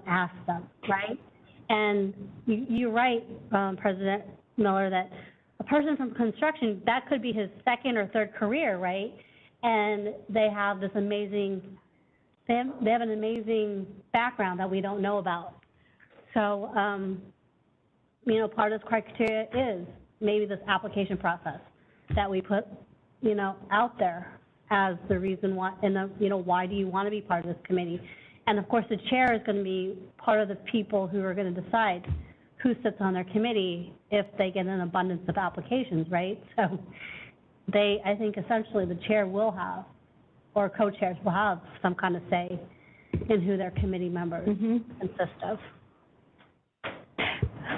Speaker 2: ask them, right? And you're right, President Miller, that a person from construction, that could be his second or third career, right? And they have this amazing, they have an amazing background that we don't know about. So, part of this criteria is maybe this application process that we put, out there as the reason why, and why do you want to be part of this committee? And of course, the chair is going to be part of the people who are going to decide who sits on their committee if they get an abundance of applications, right? So I think essentially the chair will have, or co-chairs will have some kind of say in who their committee members consist of.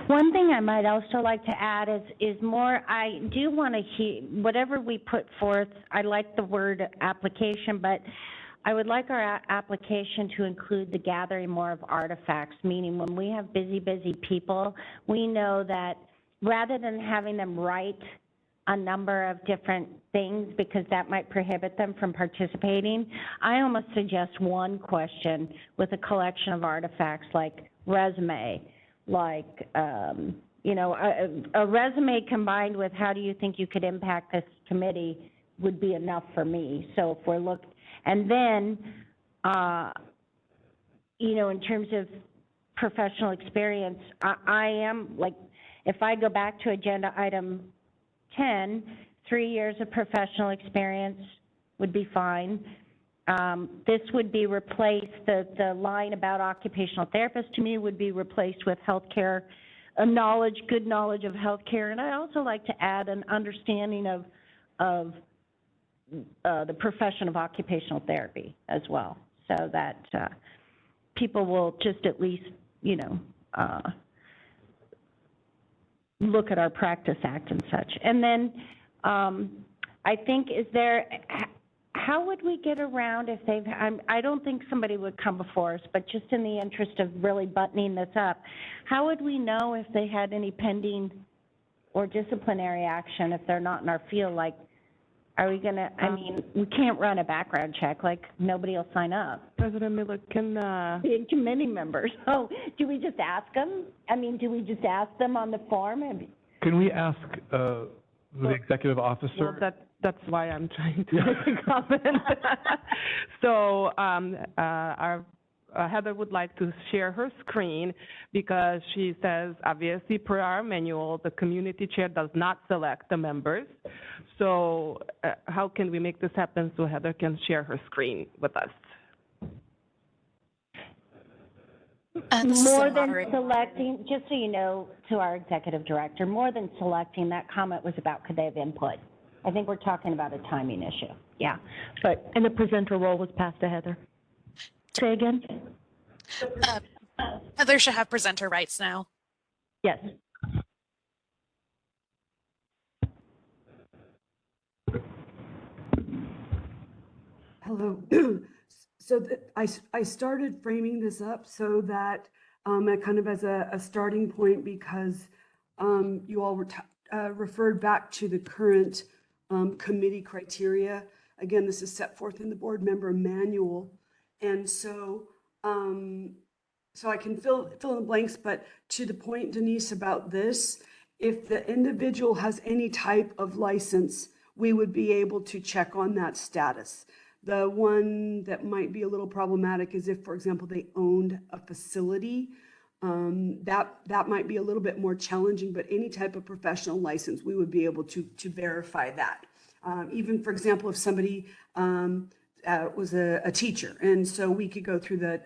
Speaker 1: One thing I might also like to add is more, I do want to hear, whatever we put forth, I like the word application, but I would like our application to include the gathering more of artifacts, meaning when we have busy people, we know that rather than having them write a number of different things because that might prohibit them from participating, I almost suggest one question with a collection of artifacts like resume, like, a resume combined with how do you think you could impact this committee would be enough for me. So if we're and then, in terms of professional experience, I am, like, if I go back to agenda item 10, 3 years of professional experience would be fine. This would be replaced, the line about occupational therapists to me would be replaced with healthcare, good knowledge of healthcare. And I also like to add an understanding of the profession of occupational therapy as well, so that people will just at least, look at our Practice Act and such. And then I think, how would we get around if I don't think somebody would come before us, but just in the interest of really buttoning this up, how would we know if they had any pending or disciplinary action if they're not in our field? Like, are we gonna, we can't run a background check, like nobody will sign up.
Speaker 11: President Miller,
Speaker 1: Committee members. Oh, do we just ask them? Do we just ask them on the form?
Speaker 3: Can we ask the executive officer?
Speaker 11: Well, that's why I'm trying to make a comment. So our Heather would like to share her screen because she says, obviously, per our manual, the community chair does not select the members. So how can we make this happen so Heather can share her screen with us?
Speaker 1: More than selecting, just so you know, to our executive director, more than selecting, that comment was about could they have input. I think we're talking about a timing issue. Yeah.
Speaker 7: And the presenter role was passed to Heather. Say again?
Speaker 8: Heather should have presenter rights now.
Speaker 7: Yes.
Speaker 13: Hello. So I started framing this up so that kind of as a starting point, because you all were referred back to the current committee criteria. Again, this is set forth in the board member manual. And so so I can fill in the blanks, but to the point, Denise, about this, if the individual has any type of license, we would be able to check on that status. The one that might be a little problematic is if, for example, they owned a facility. That might be a little bit more challenging, but any type of professional license, we would be able to verify that. Even, for example, if somebody was a teacher, and so we could go through the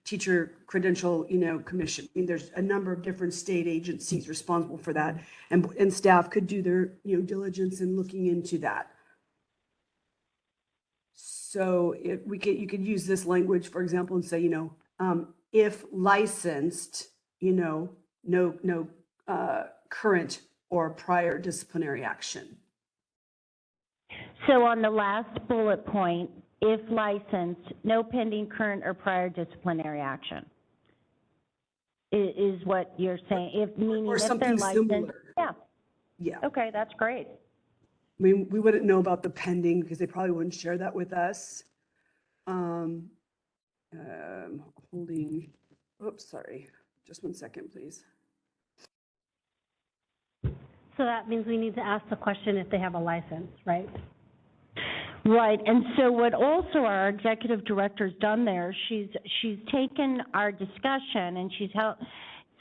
Speaker 13: teacher credential, commission. There's a number of different state agencies responsible for that, and staff could do their diligence in looking into that. So you could use this language, for example, and say, if licensed, no current or prior disciplinary action.
Speaker 1: So on the last bullet point, if licensed, no pending current or prior disciplinary action is what you're saying, meaning
Speaker 13: Or
Speaker 1: if they're
Speaker 13: something
Speaker 1: licensed.
Speaker 13: similar.
Speaker 1: Yeah,
Speaker 13: Yeah.
Speaker 1: okay, that's great.
Speaker 13: I mean, we wouldn't know about the pending because they probably wouldn't share that with us. Holding, oops, sorry. Just 1 second, please.
Speaker 2: So that means we need to ask the question if they have a license, right?
Speaker 1: Right, and so what also our executive director's done there, she's taken our discussion and she's held,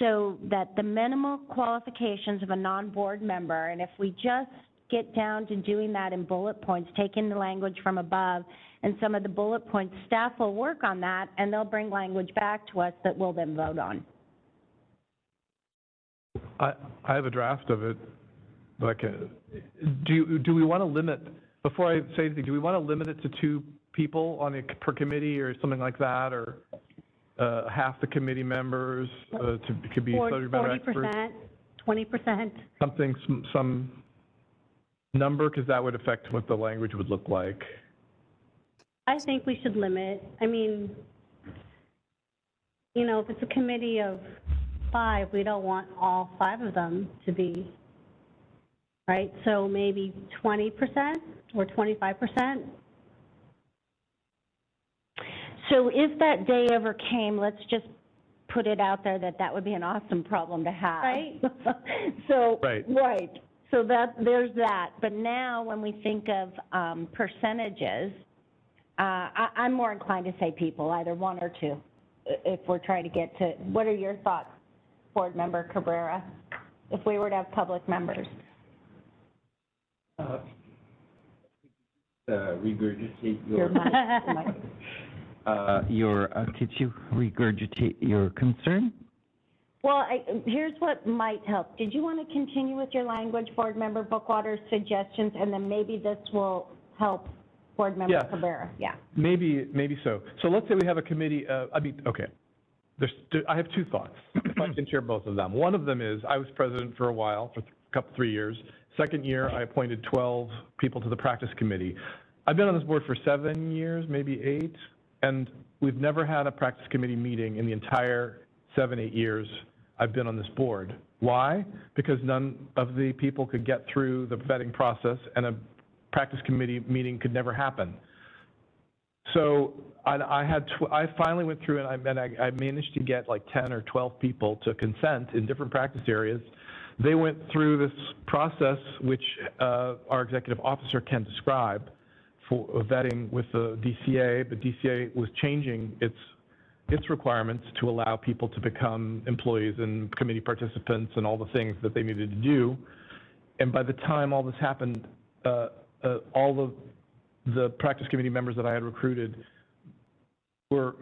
Speaker 1: so that the minimal qualifications of a non-board member, and if we just get down to doing that in bullet points, taking the language from above, and some of the bullet points, staff will work on that, and they'll bring language back to us that we'll then vote on.
Speaker 3: I have a draft of it, but do we want to limit, before I say anything, do we want to limit it to 2 people on per committee or something like that, or half the committee members could be subject matter experts?
Speaker 2: 20%.
Speaker 3: Something, some number, because that would affect what the language would look like.
Speaker 2: I think we should limit, I mean, if it's a committee of 5, we don't want all 5 of them to be, right? So maybe 20% or 25%.
Speaker 1: So if that day ever came, let's just put it out there that would be an awesome problem to have.
Speaker 2: Right.
Speaker 1: So,
Speaker 3: right.
Speaker 1: So there's that. But now when we think of percentages, I'm more inclined to say people, either 1 or 2, if we're trying to get to, what are your thoughts, Board Member Cabrera, if we were to have public members?
Speaker 12: Regurgitate could you regurgitate your concern?
Speaker 1: Well, here's what might help. Did you want to continue with your language, Board Member Bookwater's suggestions, and then maybe this will help Board Member Cabrera? Yeah. Maybe so. So let's say we have a committee, okay. I have 2 thoughts, if I can share both of them. One of them is, I was president for a while, for 3 years. Second year, I appointed 12 people to the practice committee. I've been on this board for 7 years, maybe 8, and we've never had a practice committee meeting in the entire 7, 8 years I've been on this board. Why? Because none of the people could get through the vetting process, and a practice committee meeting could never happen. So I finally went through and I managed to get like 10 or 12 people to consent in different practice areas. They went through this process, which our executive officer can describe, for vetting with the DCA, but DCA was changing its requirements to allow people to become employees and committee participants and all the things that they needed to do. And by the time all this happened, all the practice committee members that I had recruited were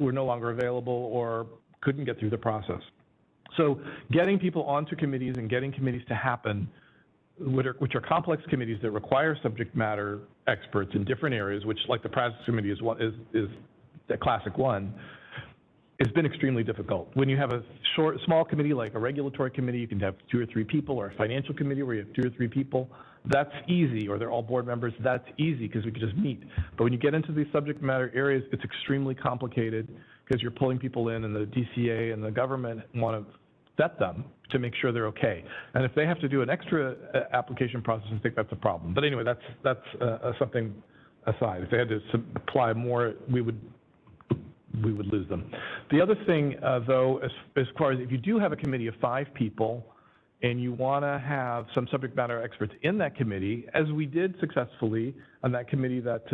Speaker 1: no longer available or couldn't get through the process. So getting people onto committees and getting committees to happen, which are complex committees that require subject matter experts in different areas, which, like the practice committee is the classic one, has been extremely difficult. When you have a small committee like a regulatory committee, you can have 2 or 3 people, or a financial committee where you have 2 or 3 people. That's easy, or they're all board members. That's easy because we can just meet. But when you get into these subject matter areas, it's extremely complicated because you're pulling people in, and the DCA and the government want to vet them to make sure they're okay. And if they have to do an extra application process, I think that's a problem. But anyway, that's something aside. If they had to apply more, we would lose them. The other thing, though, as far as if you do have a committee of 5 people and you want to have some subject matter experts in that committee, as we did successfully on that committee that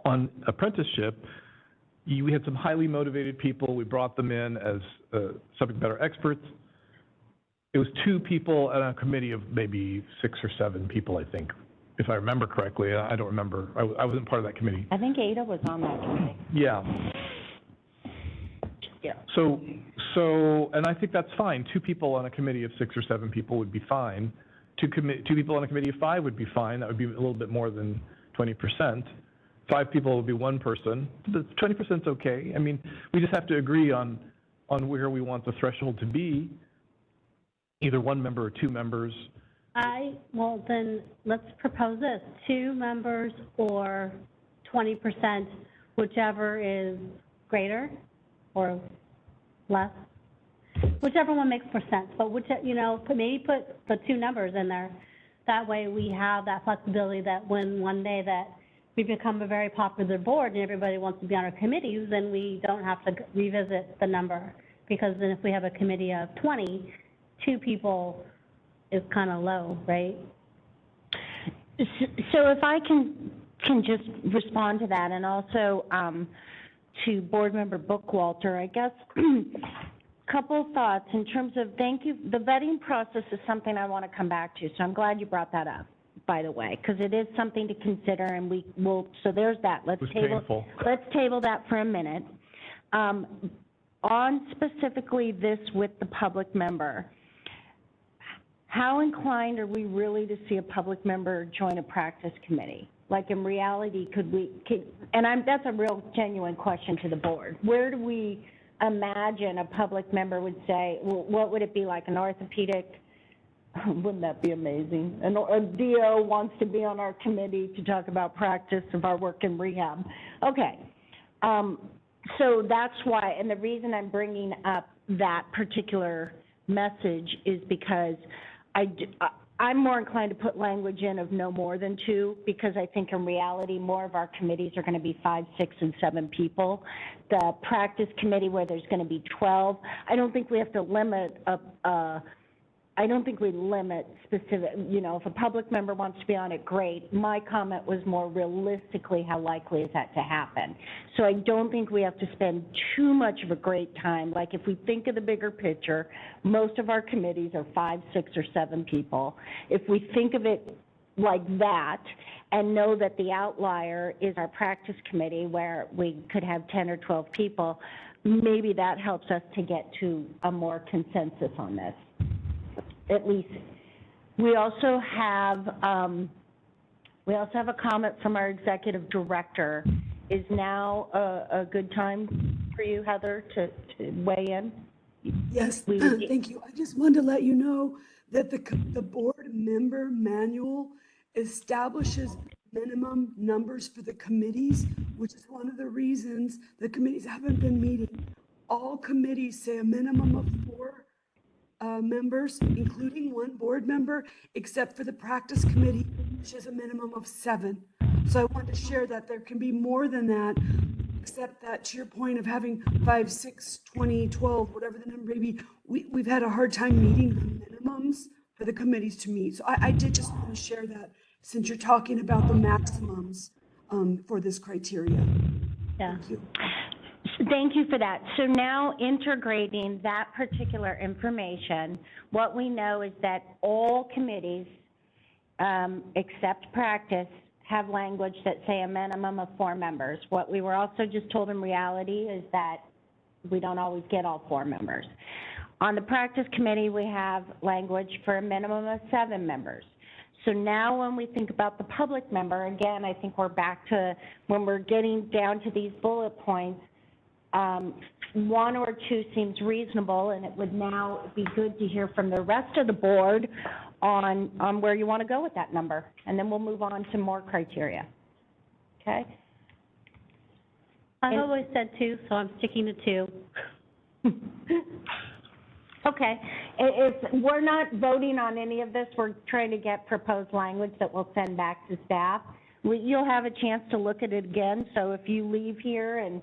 Speaker 1: on apprenticeship, we had some highly motivated people. We brought them in as subject matter experts. It was 2 people on a committee of maybe 6 or 7 people, I think, if I remember correctly. I don't remember. I wasn't part of that committee. I think Ada was on that committee.
Speaker 3: Yeah.
Speaker 1: Yeah.
Speaker 3: So, and I think that's fine. 2 people on a committee of 6 or 7 people would be fine. 2 people on a committee of 5 would be fine. That would be a little bit more than 20%. 5 people will be 1 person. The 20% is okay. I mean, we just have to agree on where we want the threshold to be, either 1 member or 2 members.
Speaker 2: Well, then, let's propose this, 2 members or 20%, whichever is greater or less, whichever one makes more sense, but maybe put the 2 numbers in there. That way we have that flexibility that when one day that we become a very popular board and everybody wants to be on our committees, then we don't have to revisit the number. Because then if we have a committee of 20, 2 people is kind of low, right?
Speaker 1: So if I can just respond to that, and also to Board Member Bookwalter, I guess, couple thoughts in terms of thank you. The vetting process is something I want to come back to, so I'm glad you brought that up, by the way, because it is something to consider, and we will. So there's that. Let's table that for a minute. On specifically this with the public member, how inclined are we really to see a public member join a practice committee? Like in reality, that's a real genuine question to the board. Where do we imagine a public member would say, well, what would it be like, an orthopedic, wouldn't that be amazing? A DO wants to be on our committee to talk about practice of our work in rehab. Okay, so that's why, and the reason I'm bringing up that particular message is because I'm more inclined to put language in of no more than 2, because I think in reality, more of our committees are going to be 5, 6, and 7 people. The practice committee where there's going to be 12, I don't think we have to limit I don't think we limit specific, if a public member wants to be on it, great. My comment was more realistically, how likely is that to happen? So I don't think we have to spend too much of a great time. Like if we think of the bigger picture, most of our committees are 5, 6, or 7 people. If we think of it like that and know that the outlier is our practice committee where we could have 10 or 12 people, maybe that helps us to get to a more consensus on this. At least, we also have a comment from our executive director. Is now a good time for you, Heather, to weigh in?
Speaker 13: Yes, thank you. I just wanted to let you know that the board member manual establishes minimum numbers for the committees, which is one of the reasons the committees haven't been meeting. All committees say a minimum of 4 members, including 1 board member, except for the practice committee, which is a minimum of 7. So I wanted to share that there can be more than that, except that to your point of having 5, 6, 20, 12, whatever the number may be, we've had a hard time meeting the minimums for the committees to meet. So I did just want to share that since you're talking about the maximums for this criteria.
Speaker 2: Yeah.
Speaker 13: Thank you.
Speaker 1: Thank you for that. So now integrating that particular information, what we know is that all committees, except practice, have language that say a minimum of 4 members. What we were also just told in reality is that we don't always get all 4 members. On the practice committee, we have language for a minimum of 7 members. So now when we think about the public member, again, I think we're back to when we're getting down to these bullet points, 1 or 2 seems reasonable, and it would now be good to hear from the rest of the board on where you want to go with that number, and then we'll move on to more criteria. Okay?
Speaker 2: I've always said 2, so I'm sticking to 2.
Speaker 1: Okay. If we're not voting on any of this, we're trying to get proposed language that we'll send back to staff. You'll have a chance to look at it again, so if you leave here and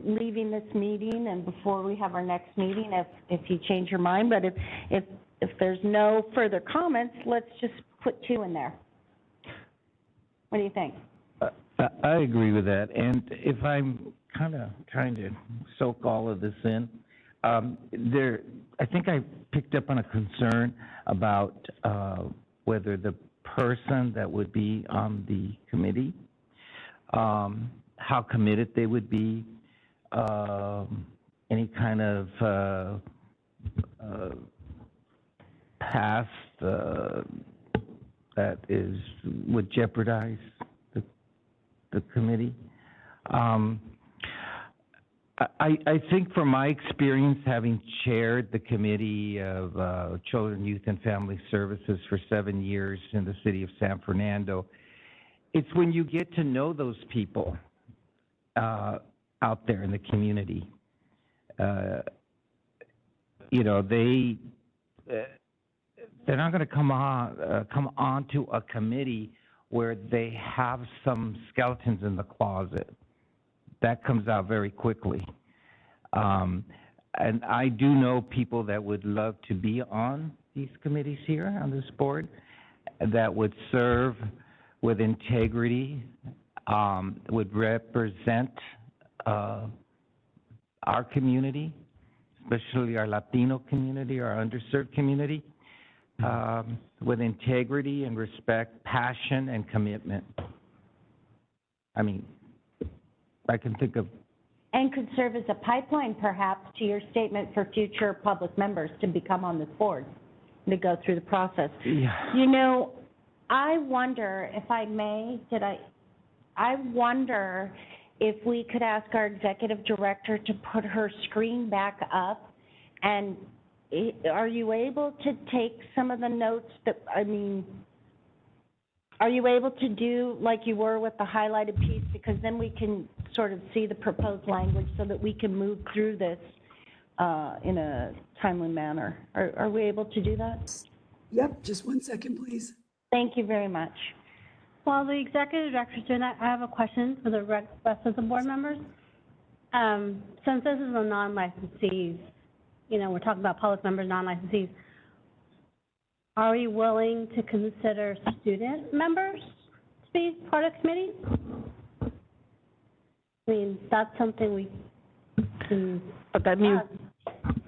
Speaker 1: leaving this meeting and before we have our next meeting, if you change your mind, but if there's no further comments, let's just put 2 in there. What do you think?
Speaker 12: I agree with that, and if I'm kind of trying to soak all of this in, I think I picked up on a concern about whether the person that would be on the committee, how committed they would be, any kind of past that would jeopardize the committee. I think from my experience, having chaired the Committee of Children, Youth, and Family Services for 7 years in the city of San Fernando, it's when you get to know those people out there in the community. You know, they're not going to come on to a committee where they have some skeletons in the closet. That comes out very quickly. And I do know people that would love to be on these committees here on this board that would serve with integrity, would represent our community, especially our Latino community, our underserved community, with integrity and respect, passion, and commitment. I mean, I can think of.
Speaker 1: And could serve as a pipeline, perhaps, to your statement for future public members to become on this board, to go through the process.
Speaker 12: Yeah.
Speaker 1: You know, I wonder, if I may, I wonder if we could ask our executive director to put her screen back up, and are you able to take some of the notes that, I mean, are you able to do like you were with the highlighted piece? Because then we can sort of see the proposed language so that we can move through this in a timely manner. Are we able to do that?
Speaker 13: Yep, just 1 second, please.
Speaker 1: Thank you very much.
Speaker 2: While the executive director's doing that, I have a question for the rest of the board members. Since this is a non-licensees, you know, we're talking about public members, non-licensees, are we willing to consider student members to be part of committee? I mean, that's something we can.
Speaker 11: But that means,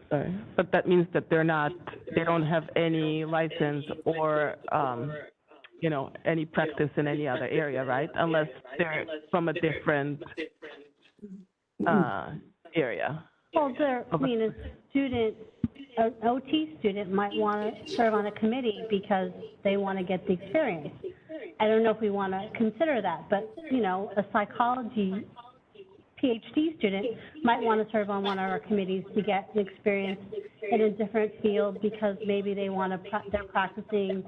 Speaker 11: sorry, but that means that they don't have any license or, you know, any practice in any other area, right? Unless they're from a different area.
Speaker 2: Well, a student, an OT student might want to serve on a committee because they want to get the experience. I don't know if we want to consider that, but, you know, a psychology PhD student might want to serve on one of our committees to get the experience in a different field because maybe they want to, they're practicing,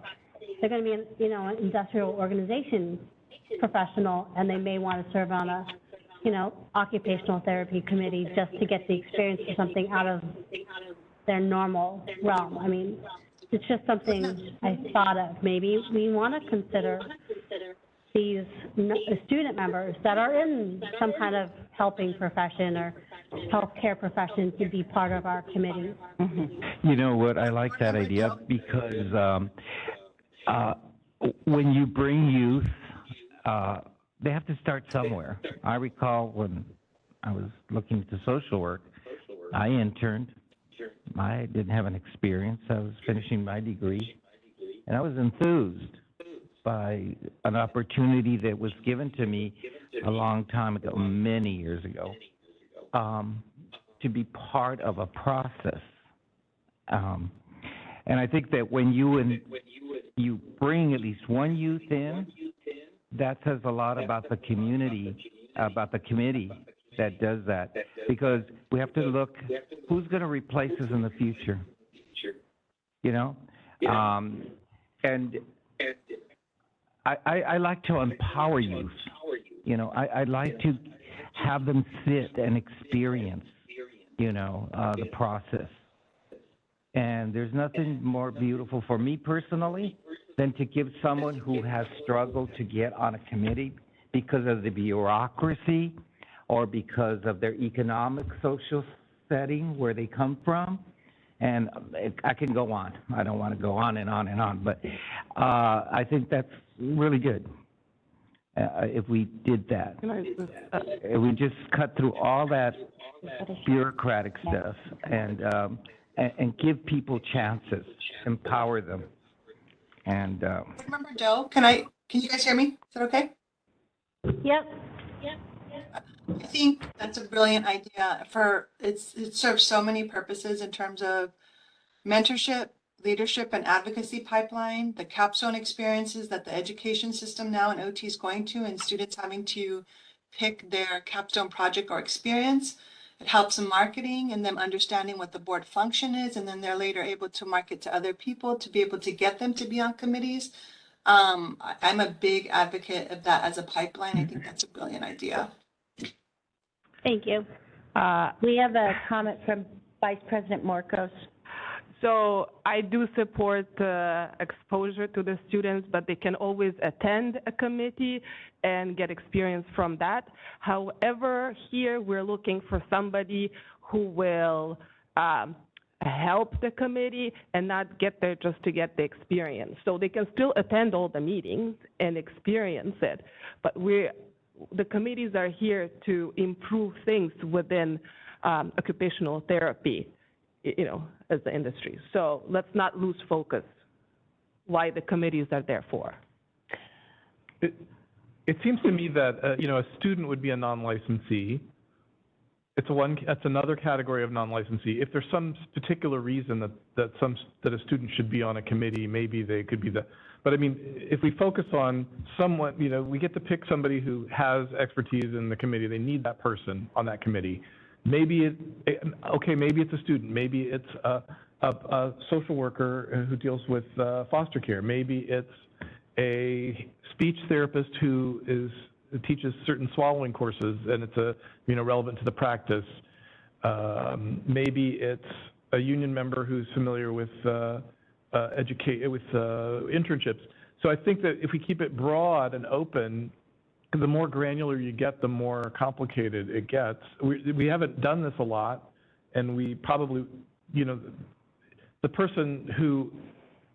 Speaker 2: they're going to be, an industrial organization professional, and they may want to serve on a, occupational therapy committee just to get the experience of something out of their normal realm. I mean, it's just something I thought of. Maybe we want to consider these student members that are in some kind of helping profession or healthcare profession to be part of our committee.
Speaker 12: Mm-hmm. You know what, I like that idea because when you bring youth, they have to start somewhere. I recall when I was looking to social work, I interned. I didn't have an experience. I was finishing my degree, and I was enthused by an opportunity that was given to me a long time ago, many years ago, to be part of a process. And I think that when you bring at least one youth in, that says a lot about the community, about the committee that does that, because we have to look who's going to replace us in the future, and I like to empower youth. I like to have them sit and experience, the process. And there's nothing more beautiful for me personally than to give someone who has struggled to get on a committee because of the bureaucracy or because of their economic, social setting where they come from. And I can go on. I don't want to go on and on and on, but I think that's really good if we did that. If we just cut through all that bureaucratic stuff and give people chances, empower them. And
Speaker 4: Remember, Joe, can you guys hear me? Is that okay?
Speaker 2: Yep.
Speaker 4: I think that's a brilliant idea it serves so many purposes in terms of mentorship, leadership and advocacy pipeline, the capstone experiences that the education system now in OT is going to, and students having to pick their capstone project or experience. It helps in marketing and them understanding what the board function is, and then they're later able to market to other people to be able to get them to be on committees. I'm a big advocate of that as a pipeline. I think that's a brilliant idea.
Speaker 1: Thank you. We have a comment from Vice President Morcos.
Speaker 11: So I do support exposure to the students, but they can always attend a committee and get experience from that. However, here we're looking for somebody who will help the committee and not get there just to get the experience. So they can still attend all the meetings and experience it, but the committees are here to improve things within occupational therapy, you know, as the industry. So let's not lose focus why the committees are there for.
Speaker 3: It seems to me that, you know, a student would be a non-licensee. It's another category of non-licensee. If there's some particular reason that a student should be on a committee, maybe they could be but I mean, if we focus on someone, you know, we get to pick somebody who has expertise in the committee, they need that person on that committee. Maybe maybe it's a student, maybe it's a social worker who deals with foster care, maybe it's a speech therapist who teaches certain swallowing courses and it's relevant to the practice. Maybe it's a union member who's familiar with internships. So I think that if we keep it broad and open, the more granular you get, the more complicated it gets. We haven't done this a lot, and we probably, you know, the person who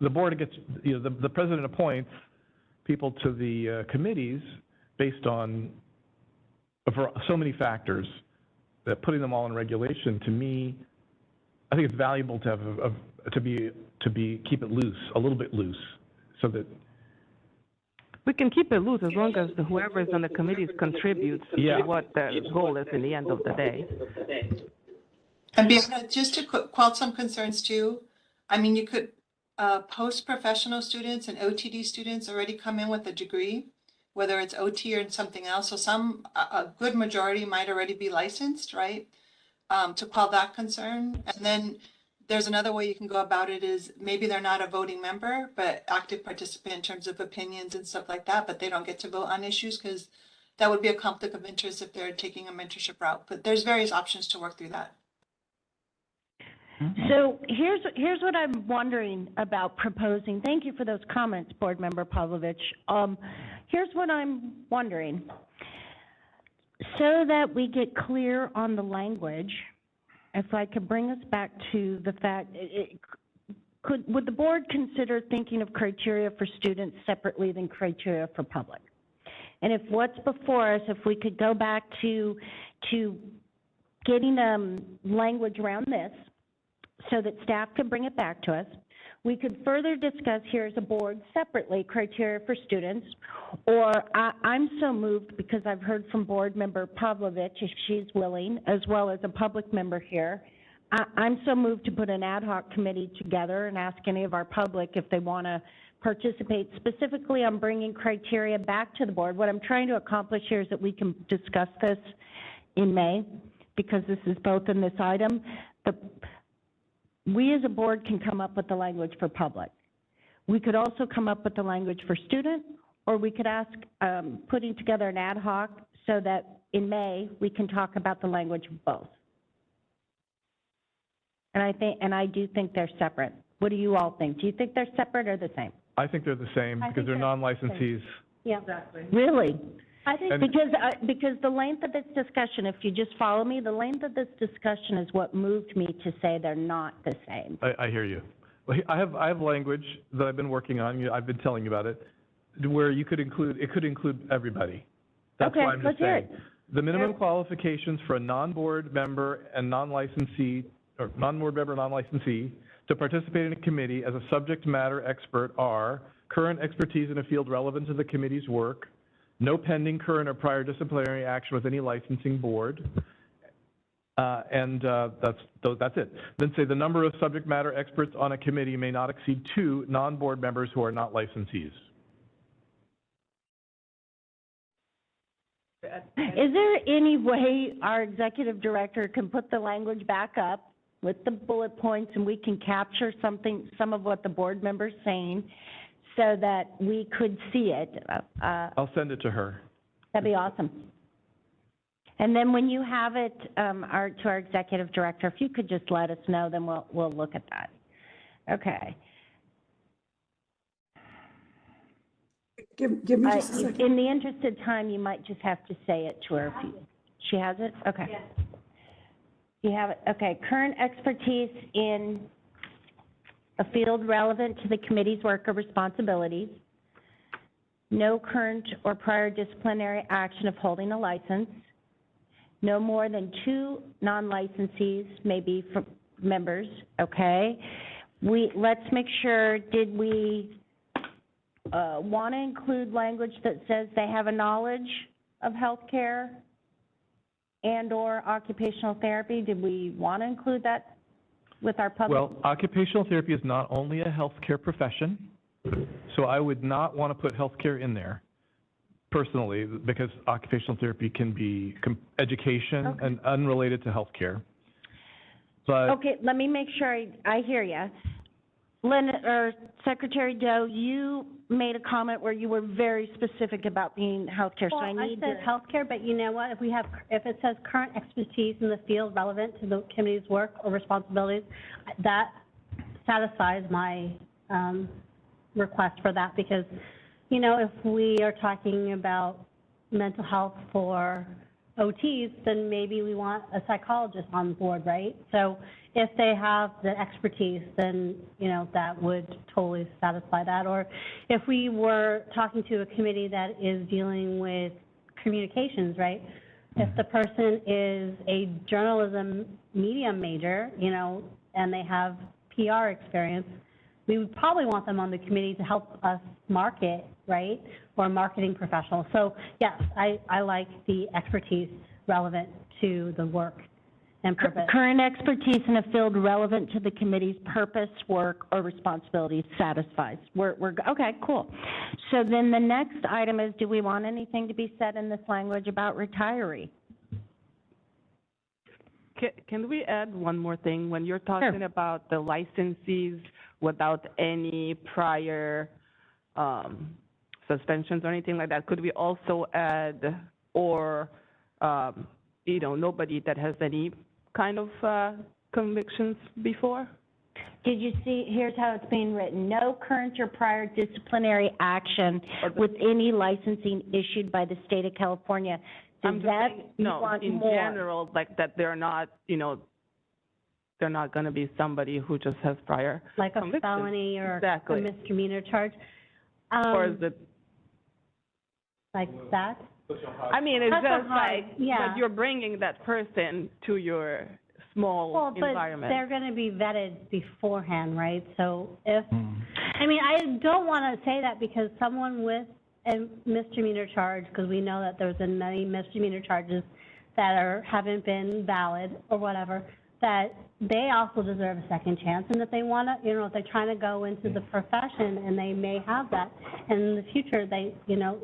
Speaker 3: the board gets, you know, the president appoints people to the committees based on so many factors that putting them all in regulation, to me, I think it's valuable to have keep it loose, a little bit loose, so that
Speaker 11: we can keep it loose as long as whoever is on the committees contributes to what the goal is in the end of the day.
Speaker 4: And just to quell some concerns too, I mean, you could post-professional students and OTD students already come in with a degree, whether it's OT or something else. So a good majority might already be licensed, right? To quell that concern. And then there's another way you can go about it is maybe they're not a voting member, but active participant in terms of opinions and stuff like that, but they don't get to vote on issues because that would be a conflict of interest if they're taking a mentorship route. But there's various options to work through that.
Speaker 1: So here's what I'm wondering about proposing. Thank you for those comments, Board Member Pavlovich. Here's what I'm wondering. So that we get clear on the language, if I could bring us back to the fact, would the board consider thinking of criteria for students separately than criteria for public? And if what's before us, if we could go back to getting language around this so that staff could bring it back to us, we could further discuss here as a board separately criteria for students, or I'm so moved because I've heard from Board Member Pavlovich, if she's willing, as well as a public member here. I'm so moved to put an ad hoc committee together and ask any of our public if they want to participate specifically on bringing criteria back to the board. What I'm trying to accomplish here is that we can discuss this in May, because this is both in this item. We as a board can come up with the language for public. We could also come up with the language for student, or we could ask putting together an ad hoc so that in May we can talk about the language of both. And I do think they're separate. What do you all think? Do you think they're separate or the same?
Speaker 3: I think they're the same because they're non-licensees.
Speaker 1: Yeah. Exactly. Really? I think because the length of this discussion, if you just follow me, the length of this discussion is what moved me to say they're not the same.
Speaker 3: I hear you. Well, I have language that I've been working on. I've been telling you about it, where it could include everybody. That's why I'm just saying. The minimum qualifications for a non-board member and non-licensee, or non-board member and non-licensee, to participate in a committee as a subject matter expert are current expertise in a field relevant to the committee's work, no pending current or prior disciplinary action with any licensing board, That's it. Then say the number of subject matter experts on a committee may not exceed 2 non-board members who are not licensees.
Speaker 1: Is there any way our executive director can put the language back up with the bullet points and we can capture some of what the board member's saying so that we could see it?
Speaker 3: I'll send it to her.
Speaker 1: That'd be awesome. And then when you have it, to our executive director, if you could just let us know, then we'll look at that. Okay.
Speaker 13: Give me just a second.
Speaker 1: In the interest of time, you might just have to say it to her. She has it? Okay.
Speaker 5: Yes.
Speaker 1: You have it? Okay. Current expertise in a field relevant to the committee's work or responsibilities. No current or prior disciplinary action of holding a license. No more than 2 non-licensees may be for members, okay? Let's make sure, did we want to include language that says they have a knowledge of healthcare and/or occupational therapy? Did we want to include that with our public?
Speaker 3: Well, occupational therapy is not only a healthcare profession, so I would not want to put healthcare in there personally, because occupational therapy can be education and unrelated to healthcare. But
Speaker 1: Okay, let me make sure I hear you. Lynn, or Secretary Doe, you made a comment where you were very specific about being healthcare, so
Speaker 2: Well,
Speaker 1: I need
Speaker 2: said
Speaker 1: to.
Speaker 2: healthcare, but you know what? If it says current expertise in the field relevant to the committee's work or responsibilities, that satisfies my request for that, because, you know, if we are talking about mental health for OTs, then maybe we want a psychologist on board, right? So if they have the expertise, then, you know, that would totally satisfy that. Or if we were talking to a committee that is dealing with communications, right? If the person is a journalism media major, you know, and they have PR experience, we would probably want them on the committee to help us market, right? Or marketing professional. So yes, I like the expertise relevant to the work and purpose.
Speaker 1: Current expertise in a field relevant to the committee's purpose, work, or responsibilities satisfies. Okay, cool. So then the next item is, do we want anything to be said in this language about retiree?
Speaker 11: Can we add one more thing? When you're talking about the licensees without any prior suspensions or anything like that, could we also add, or, you know, nobody that has any kind of convictions before?
Speaker 1: Did you see, here's how it's being written. No current or prior disciplinary action with any licensing issued by the state of California. Does that want
Speaker 11: in
Speaker 1: more?
Speaker 11: general, like that they're not, you know, they're not going to be somebody who just has prior
Speaker 2: Like a
Speaker 11: convictions.
Speaker 2: felony or
Speaker 11: Exactly.
Speaker 2: a misdemeanor charge.
Speaker 11: Or is it?
Speaker 2: Like that?
Speaker 11: I mean, it's
Speaker 2: That's a
Speaker 11: just
Speaker 2: high-
Speaker 11: like,
Speaker 2: yeah.
Speaker 11: but you're bringing that person to your small
Speaker 2: Well, but
Speaker 11: environment.
Speaker 2: they're going to be vetted beforehand, right? So if, I mean, I don't want to say that because someone with a misdemeanor charge, because we know that there's been many misdemeanor charges that haven't been valid or whatever, that they also deserve a second chance. And if they want to, you know, if they're trying to go into the profession and they may have that, and in the future, they, you know,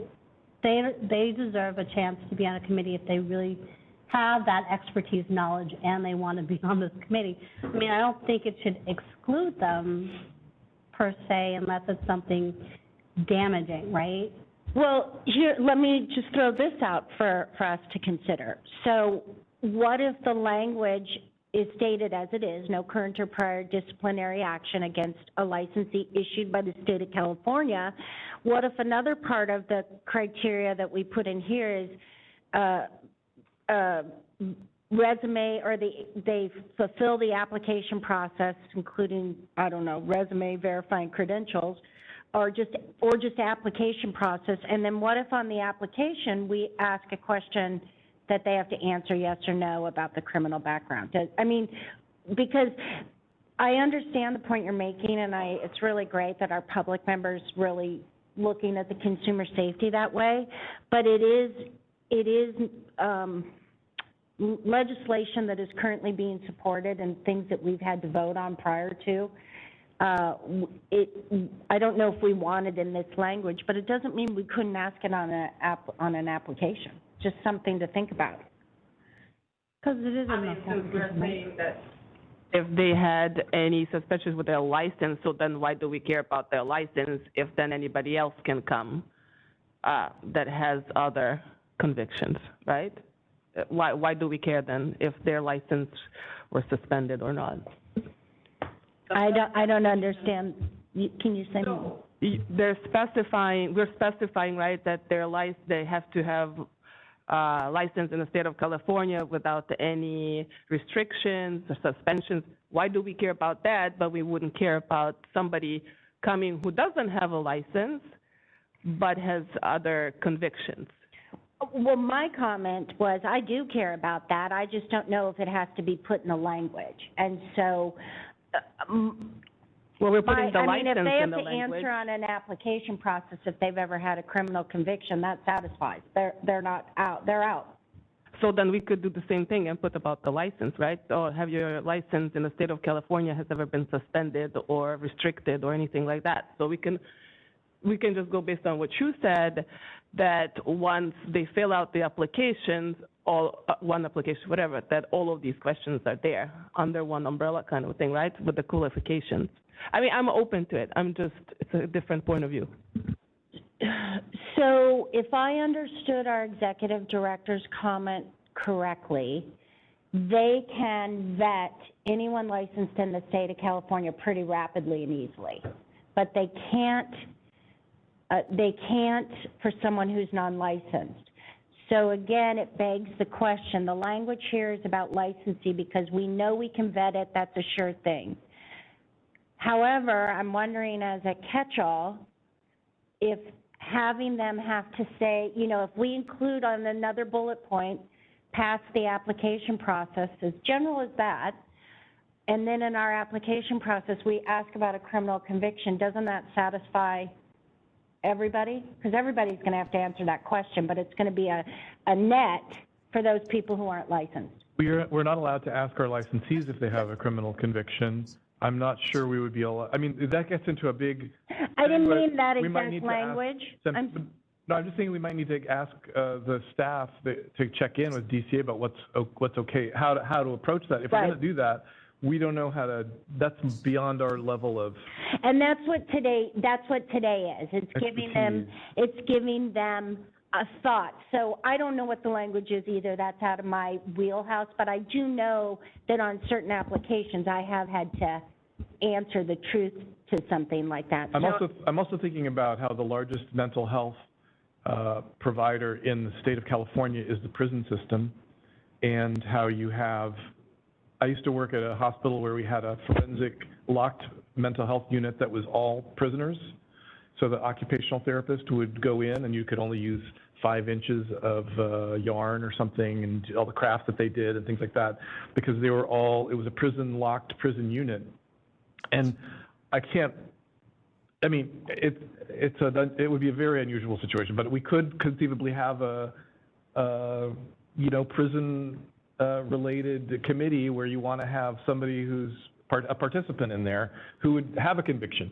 Speaker 2: they deserve a chance to be on a committee if they really have that expertise, knowledge, and they want to be on this committee. I mean, I don't think it should exclude them per se unless it's something damaging, right?
Speaker 1: Well, here, let me just throw this out for us to consider. So what if the language is stated as it is, no current or prior disciplinary action against a licensee issued by the state of California? What if another part of the criteria that we put in here is resume, or they fulfill the application process, including, I don't know, resume, verifying credentials, or just application process? And then what if on the application we ask a question that they have to answer yes or no about the criminal background? I mean, because I understand the point you're making, and it's really great that our public members really looking at the consumer safety that way, but it is legislation that is currently being supported and things that we've had to vote on prior to, I don't know if we want it in this language, but it doesn't mean we couldn't ask it on an application. Just something to think about. Because it is enough.
Speaker 11: So we're saying that if they had any suspicions with their license, so then why do we care about their license if then anybody else can come that has other convictions, right? Why do we care then if their license were suspended or not?
Speaker 1: I don't understand. Can you say more?
Speaker 11: We're specifying, right, that they have to have license in the state of California without any restrictions or suspensions. Why do we care about that, but we wouldn't care about somebody coming who doesn't have a license but has other convictions?
Speaker 1: Well, my comment was I do care about that. I just don't know if it has to be put in the language. And so,
Speaker 11: well, we're putting the
Speaker 1: I mean, if
Speaker 11: license
Speaker 1: they
Speaker 11: in
Speaker 1: have
Speaker 11: the
Speaker 1: to
Speaker 11: language.
Speaker 1: answer on an application process, if they've ever had a criminal conviction, that satisfies. They're not out. They're out.
Speaker 11: So then we could do the same thing and put about the license, right? Or have your license in the state of California has ever been suspended or restricted or anything like that. So we can just go based on what you said, that once they fill out the applications, one application, whatever, that all of these questions are there under one umbrella kind of thing, right? With the qualifications. I mean, I'm open to it. It's a different point of view.
Speaker 1: So if I understood our executive director's comment correctly, they can vet anyone licensed in the state of California pretty rapidly and easily, but they can't for someone who's non-licensed. So again, it begs the question, the language here is about licensing because we know we can vet it, that's a sure thing. However, I'm wondering as a catch-all, if having them have to say, you know, if we include on another bullet point, pass the application process, as general as that, and then in our application process, we ask about a criminal conviction, doesn't that satisfy everybody? Because everybody's going to have to answer that question, but it's going to be a net for those people who aren't licensed.
Speaker 3: We're not allowed to ask our licensees if they have a criminal conviction. I'm not sure we would be allowed. I mean, that gets into a big.
Speaker 1: I didn't mean that
Speaker 3: we might
Speaker 1: exact
Speaker 3: need to
Speaker 1: language.
Speaker 3: No, I'm just saying we might need to ask the staff to check in with DCA about what's okay, how to approach that. If we're going to do that, we don't know how to. That's beyond our level of.
Speaker 1: And that's what today is. It's giving them a thought. So I don't know what the language is either. That's out of my wheelhouse. But I do know that on certain applications, I have had to answer the truth to something like that.
Speaker 3: I'm also thinking about how the largest mental health provider in the state of California is the prison system, and how you have. I used to work at a hospital where we had a forensic locked mental health unit that was all prisoners. So the occupational therapist would go in and you could only use 5 inches of yarn or something, and all the crafts that they did and things like that, because it was a locked prison unit. And it would be a very unusual situation, but we could conceivably have a prison related committee where you want to have somebody who's a participant in there who would have a conviction.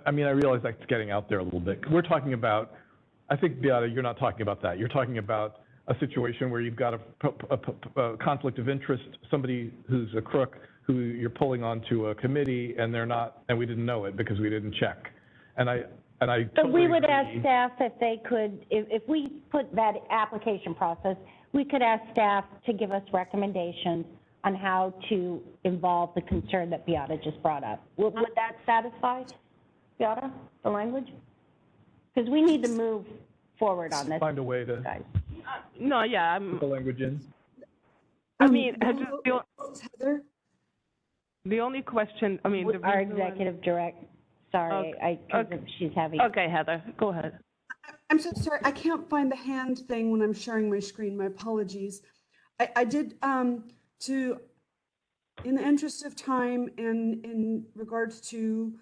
Speaker 3: I mean, I realize that's getting out there a little bit. We're talking about, I think, Beata, you're not talking about that. You're talking about a situation where you've got a conflict of interest, somebody who's a crook who you're pulling onto a committee and they're not, and we didn't know it because we didn't check. And I
Speaker 1: But we would ask staff if they could, if we put that application process, we could ask staff to give us recommendations on how to involve the concern that Beata just brought up. Would that satisfy, Beata, the language? Because we need to move forward on this.
Speaker 3: Find a way to
Speaker 11: No, yeah,
Speaker 3: put the language in.
Speaker 11: I mean,
Speaker 13: Heather?
Speaker 11: the only question, I mean.
Speaker 1: Our executive director, sorry, she's having.
Speaker 11: Okay, Heather, go ahead.
Speaker 13: I'm so sorry, I can't find the hand thing when I'm sharing my screen, my apologies. I did, in the interest of time and in regards to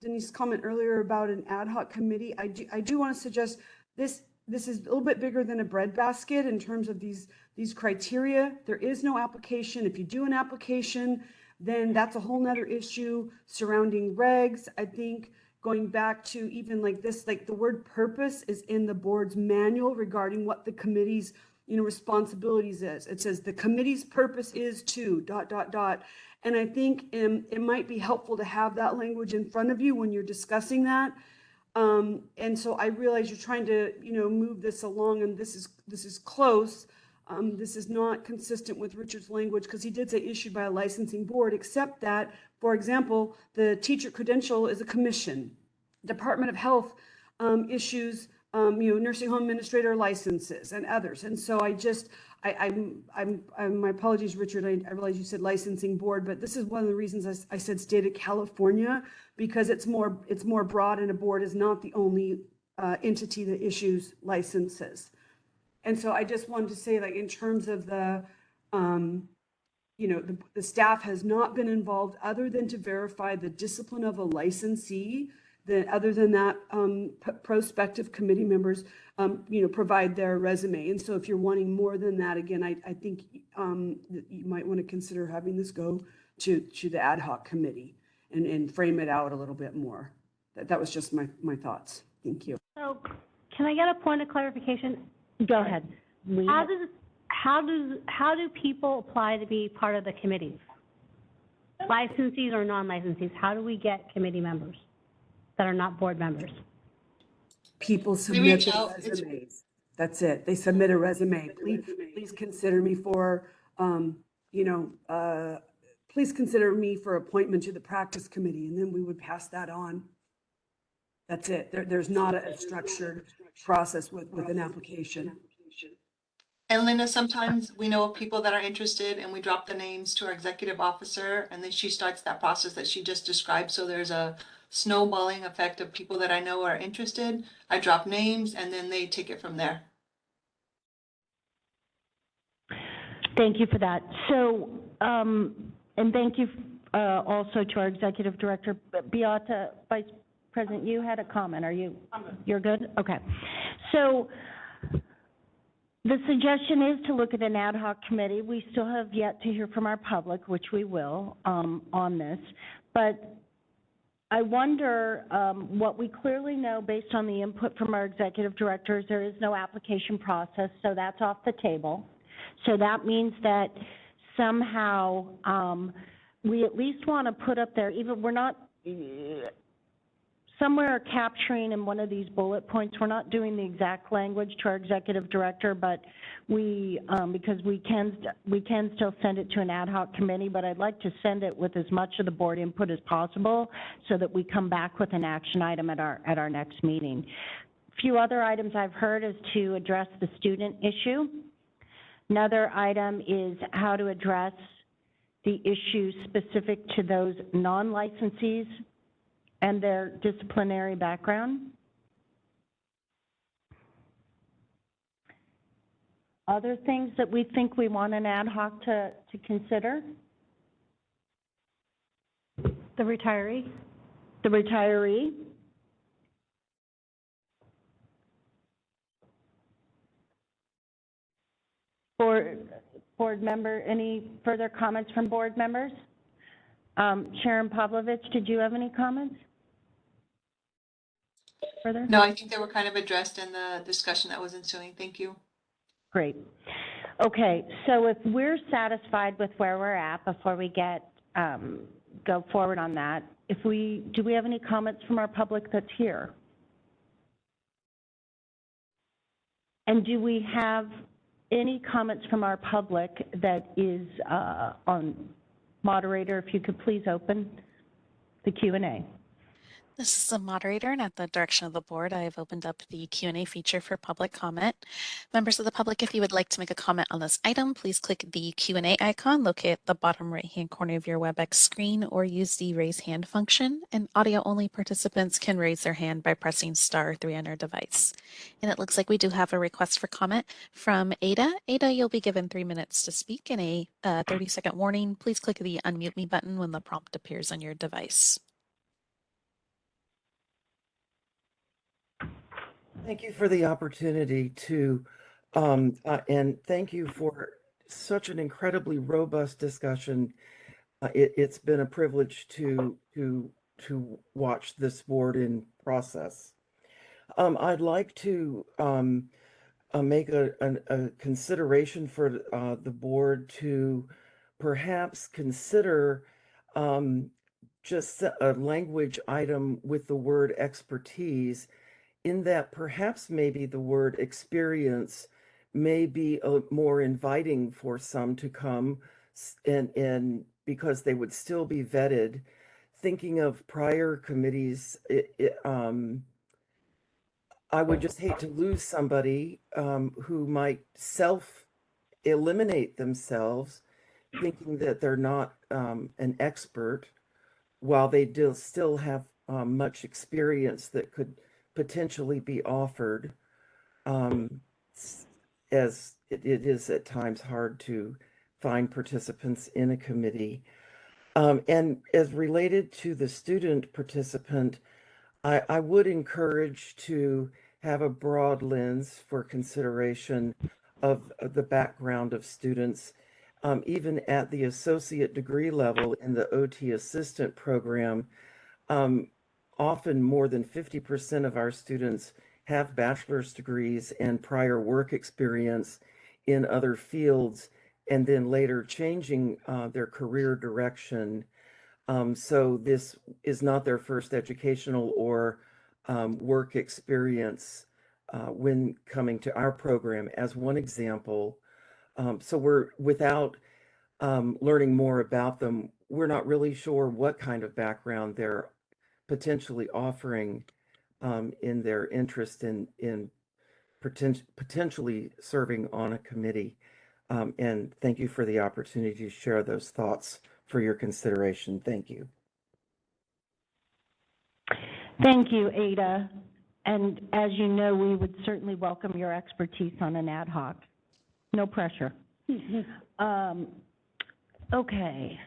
Speaker 13: Denise's comment earlier about an ad hoc committee, I do want to suggest this this is a little bit bigger than a breadbasket in terms of these criteria. There is no application. If you do an application, then that's a whole nother issue surrounding regs. I think going back to even like this, like the word purpose is in the board's manual regarding what the committee's, responsibilities is. It says the committee's purpose is to ... And I think it might be helpful to have that language in front of you when you're discussing that. And so I realize you're trying to, move this along, and this is close. This is not consistent with Richard's language because he did say issued by a licensing board, except that, for example, the teacher credential is a commission. Department of Health issues, nursing home administrator licenses and others. And so my apologies, Richard. I realize you said licensing board, but this is one of the reasons I said state of California, because it's more broad, and a board is not the only entity that issues licenses. And so I just wanted to say, like, in terms of the staff has not been involved other than to verify the discipline of a licensee. Other than that, prospective committee members, provide their resume. And so if you're wanting more than that, again, I think that you might want to consider having this go to the ad hoc committee and frame it out a little bit more. That was just my thoughts. Thank you.
Speaker 2: So can I get a point of clarification?
Speaker 1: Go ahead.
Speaker 2: How do people apply to be part of the committees? Licensees or non-licensees? How do we get committee members that are not board members?
Speaker 13: People submit their resumes. That's it. They submit a resume. Please consider me for, please consider me for appointment to the practice committee, and then we would pass that on. That's it. There's not a structured process with an application.
Speaker 4: And Linda, sometimes we know of people that are interested and we drop the names to our executive officer, and then she starts that process that she just described. So there's a snowballing effect of people that I know are interested. I drop names and then they take it from there.
Speaker 1: Thank you for that. So, and thank you also to our executive director, Beata, Vice President, you had a comment. You're good? Okay. So the suggestion is to look at an ad hoc committee. We still have yet to hear from our public, which we will, on this. But I wonder what we clearly know based on the input from our executive directors, there is no application process, so that's off the table. So that means that somehow we at least want to put up there, even we're not, somewhere capturing in one of these bullet points, we're not doing the exact language to our executive director, but we, because we can still send it to an ad hoc committee, but I'd like to send it with as much of the board input as possible so that we come back with an action item at our next meeting. A few other items I've heard is to address the student issue. Another item is how to address the issues specific to those non-licensees and their disciplinary background. Other things that we think we want an ad hoc to consider?
Speaker 2: The retiree.
Speaker 1: The retiree. Board member, any further comments from board members? Sharon Pavlovich, did you have any comments? Further?
Speaker 4: No, I think they were kind of addressed in the discussion that was ensuing. Thank you.
Speaker 1: Great. Okay, so if we're satisfied with where we're at before we go forward on that, do we have any comments from our public that's here? And do we have any comments from our public that is on moderator? If you could please open the Q&A.
Speaker 8: This is the moderator, and at the direction of the board, I have opened up the Q&A feature for public comment. Members of the public, if you would like to make a comment on this item, please click the Q&A icon located at the bottom right-hand corner of your WebEx screen, or use the raise hand function. And audio-only participants can raise their hand by pressing *3 on your device. And it looks like we do have a request for comment from Ada. Ada, you'll be given 3 minutes to speak, and a 30-second warning. Please click the unmute me button when the prompt appears on your device.
Speaker 9: Thank you for the opportunity to, and thank you for such an incredibly robust discussion. It's been a privilege to watch this board in process. I'd like to make a consideration for the board to perhaps consider just a language item with the word expertise, in that perhaps maybe the word experience may be more inviting for some to come, and because they would still be vetted. Thinking of prior committees, I would just hate to lose somebody who might self-eliminate themselves, thinking that they're not an expert, while they do still have much experience that could potentially be offered, as it is at times hard to find participants in a committee. And as related to the student participant, I would encourage to have a broad lens for consideration of the background of students, even at the associate degree level in the OT assistant program. Often more than 50% of our students have bachelor's degrees and prior work experience in other fields, and then later changing their career direction. So this is not their first educational or work experience when coming to our program, as one example. So we're, without learning more about them, we're not really sure what kind of background they're potentially offering in their interest in potentially serving on a committee. And thank you for the opportunity to share those thoughts for your consideration. Thank you.
Speaker 1: Thank you, Ada. And as you know, we would certainly welcome your expertise on an ad hoc. No pressure. Okay.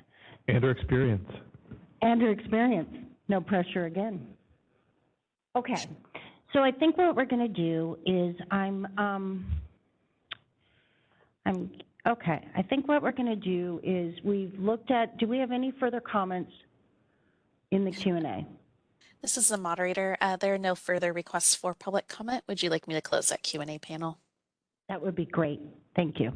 Speaker 3: And her experience.
Speaker 1: And her experience. No pressure again. Okay. So I think what we're going to do is okay. I think what we're going to do is we've looked at, do we have any further comments in the Q&A?
Speaker 8: This is the moderator. There are no further requests for public comment. Would you like me to close that Q&A panel?
Speaker 1: That would be great. Thank you.